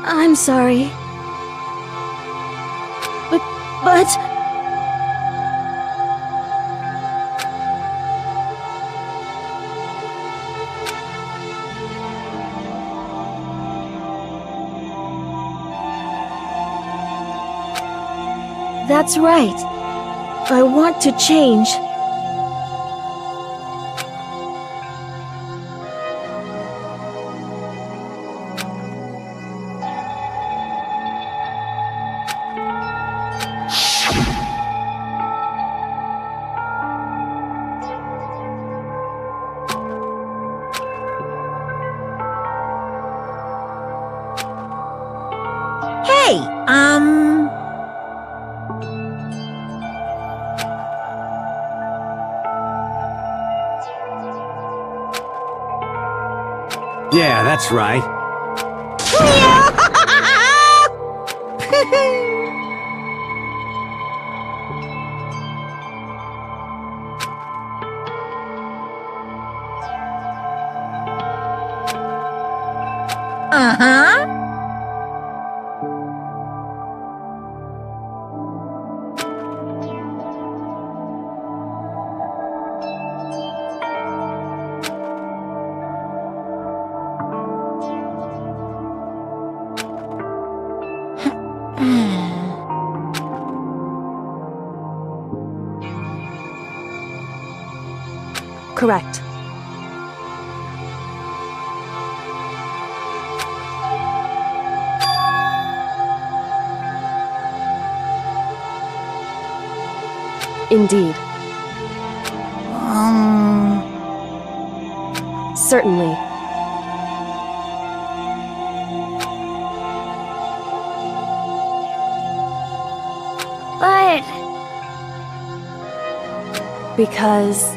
I'm sorry. But... That's right. I want to change. Yeah, that's right. Uh-huh. Correct. Indeed. Certainly. But... Because...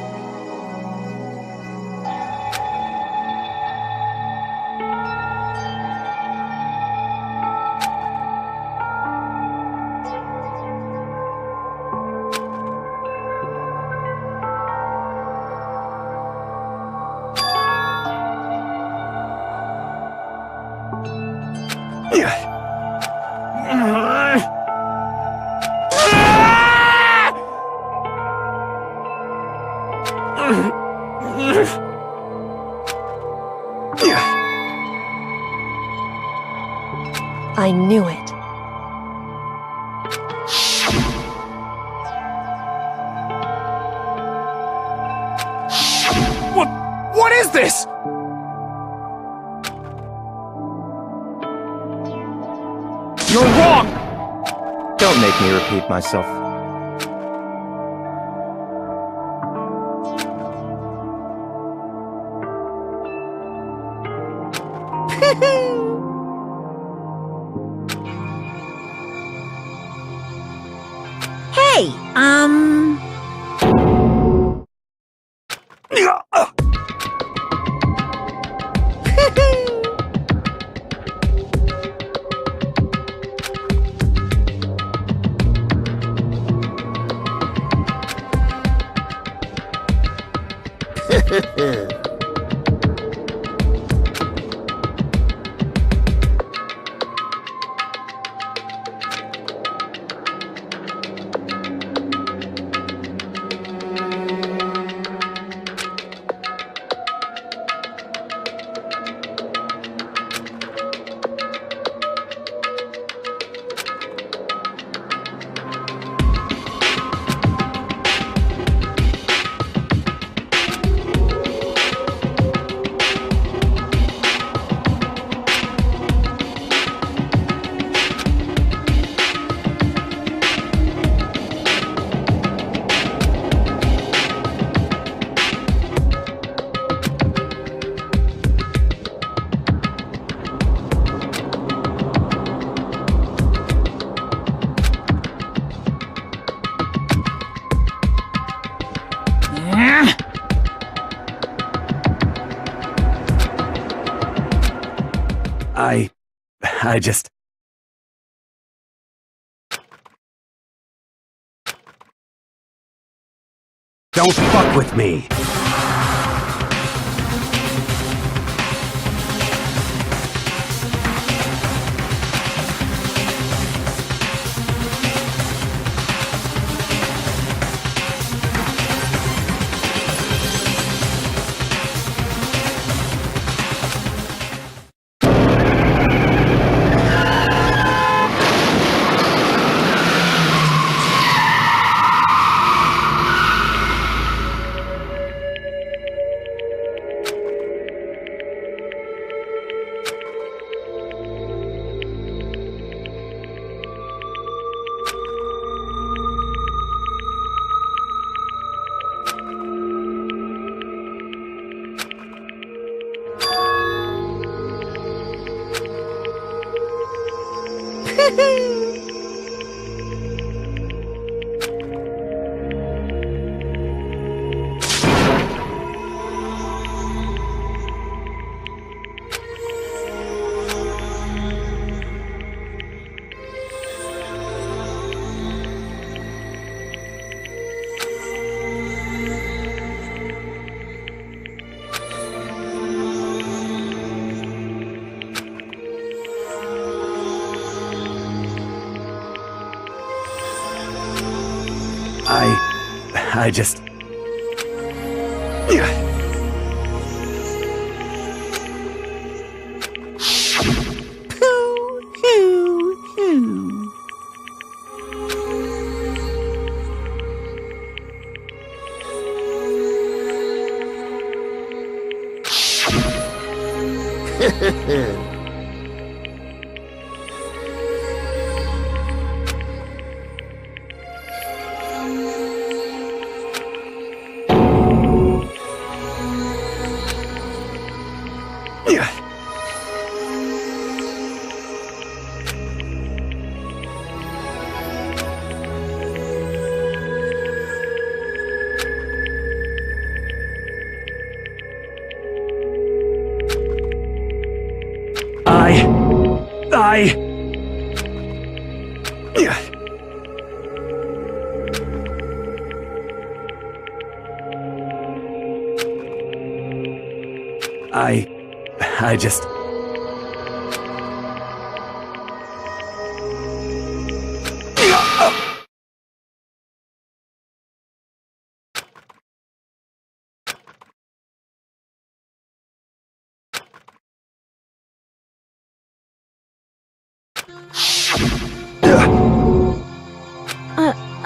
I knew it. What is this? You're wrong! Don't make me repeat myself. Hey, I just... Don't fuck with me! I just... I just...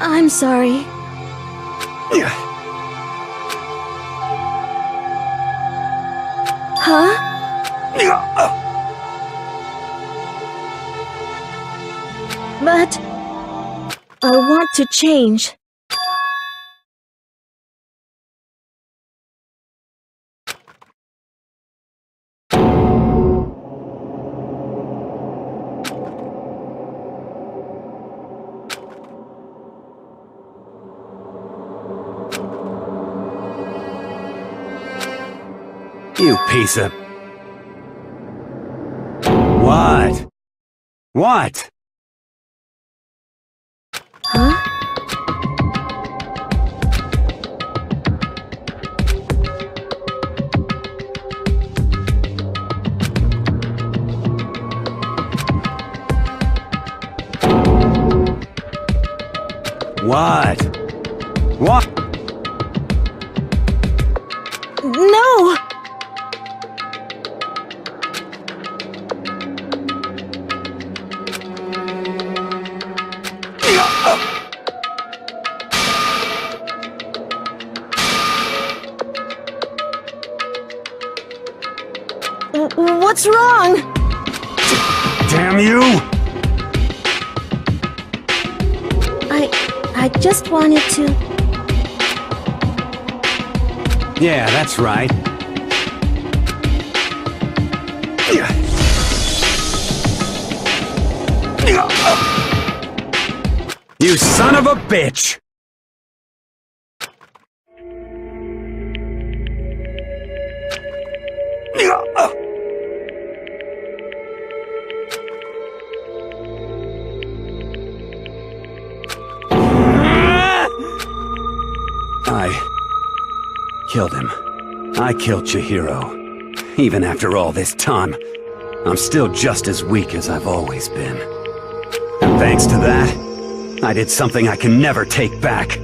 I'm sorry. Huh? But I want to change. You piece of... What? What? Huh? What? What? No! What's wrong? Damn you! I just wanted to... Yeah, that's right. You son of a bitch! I killed him. I killed Chihiro. Even after all this time, I'm still just as weak as I've always been. And thanks to that, I did something I can never take back.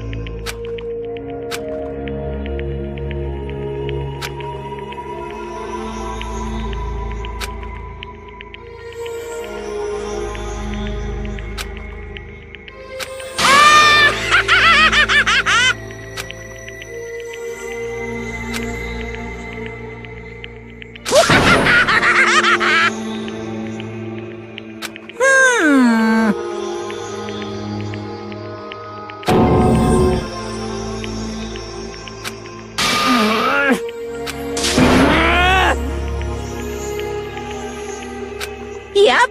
Yep.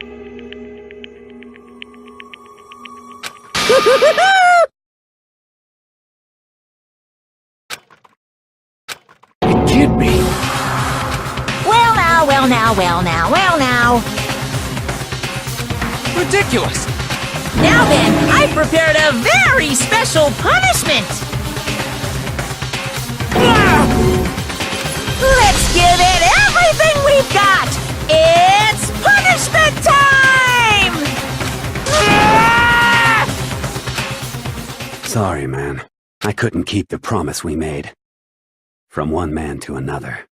It can't be. Well now. Ridiculous. Now then, I prepared a very special punishment. Let's give it everything we've got. It's punishment time! Sorry, man. I couldn't keep the promise we made. From one man to another.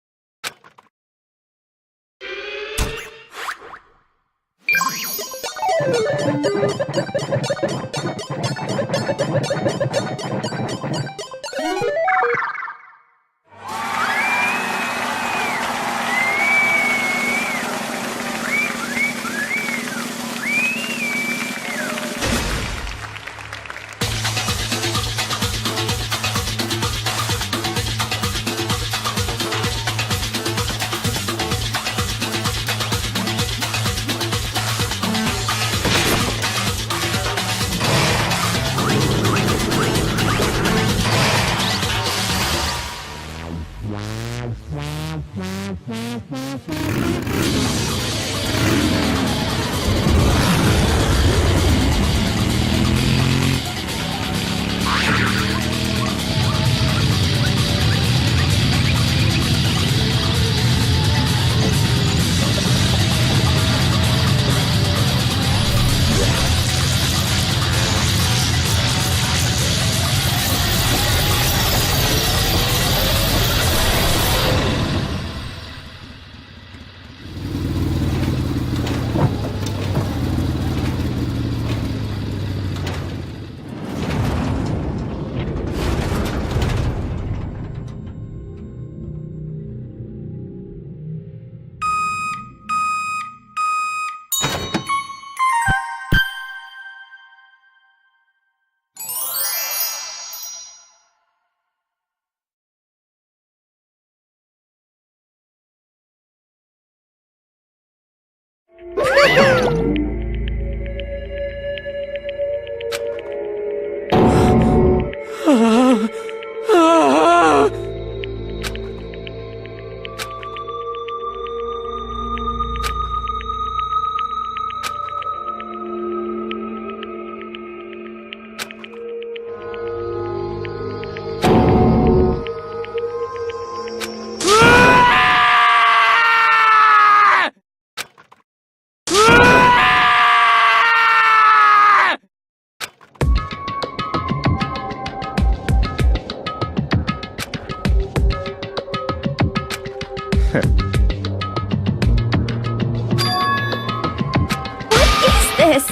This?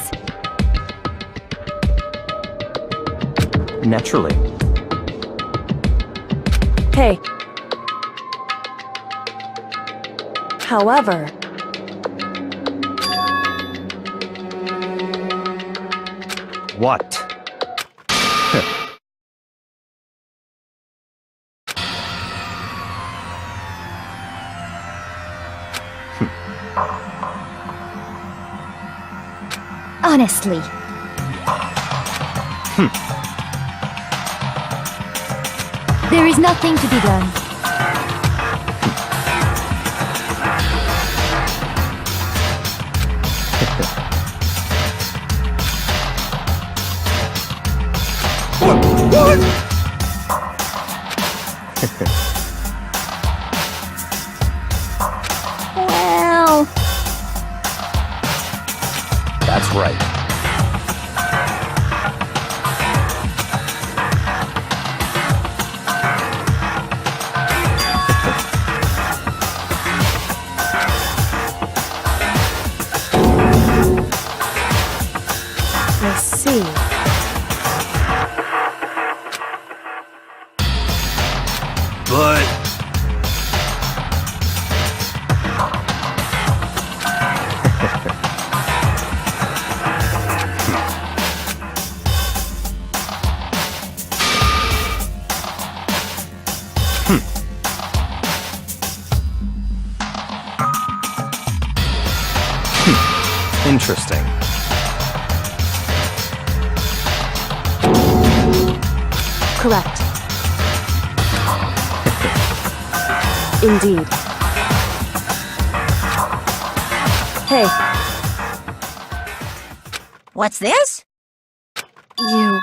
Naturally. Hey. However... What? Honestly. There is nothing to be done. Well... That's right. I see. But... Interesting. Correct. Indeed. Hey, What's this? you...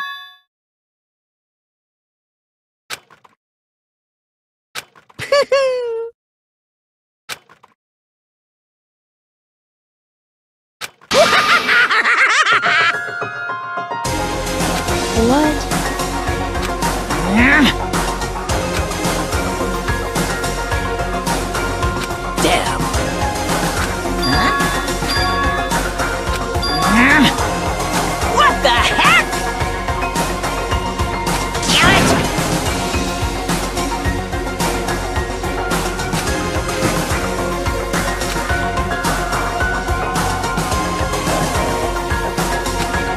What? Damn. What the heck?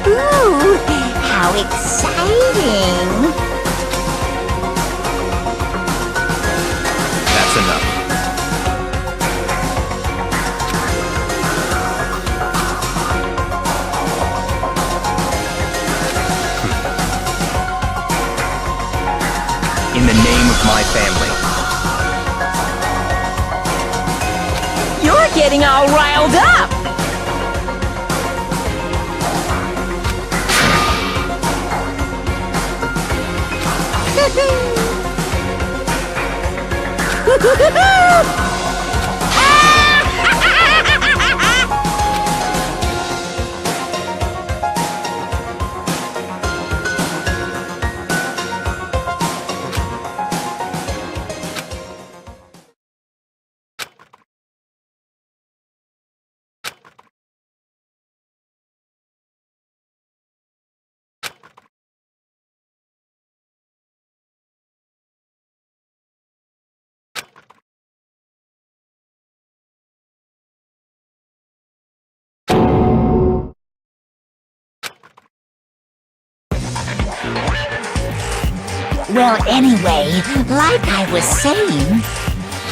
Ooh, how exciting! That's enough. In the name of my family. You're getting all riled up! Well, anyway, like I was saying,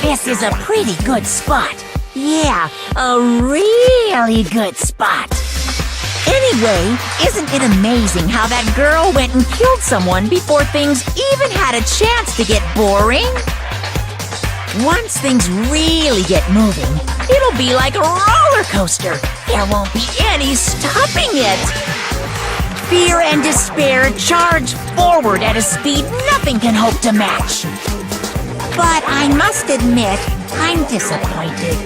this is a pretty good spot. Yeah, a really good spot. Anyway, isn't it amazing how that girl went and killed someone before things even had a chance to get boring? Once things really get moving, it'll be like a roller coaster. There won't be any stopping it. Fear and despair charge forward at a speed nothing can hope to match. But I must admit, I'm disappointed.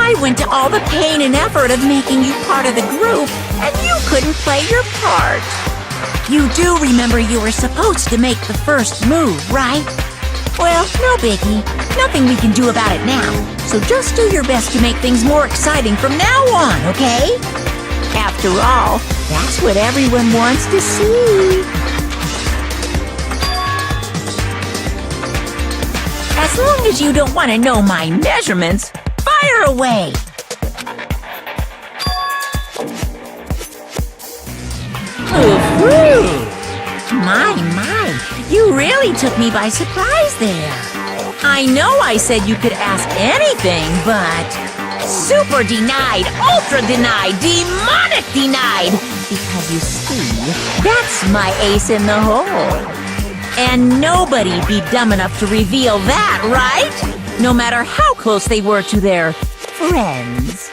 I went to all the pain and effort of making you part of the group, and you couldn't play your part. You do remember you were supposed to make the first move, right? Well, no biggie. Nothing we can do about it now. So just do your best to make things more exciting from now on, okay? After all, that's what everyone wants to see. As long as you don't want to know my measurements, fire away! Ooh, my, you really took me by surprise there. I know I said you could ask anything, but... super denied, ultra denied, demonic denied! Because you see, that's my ace in the hole. And nobody'd be dumb enough to reveal that, right? No matter how close they were to their friends.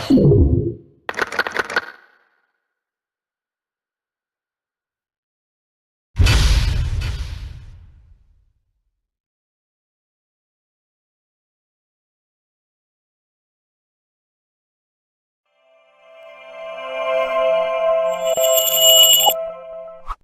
You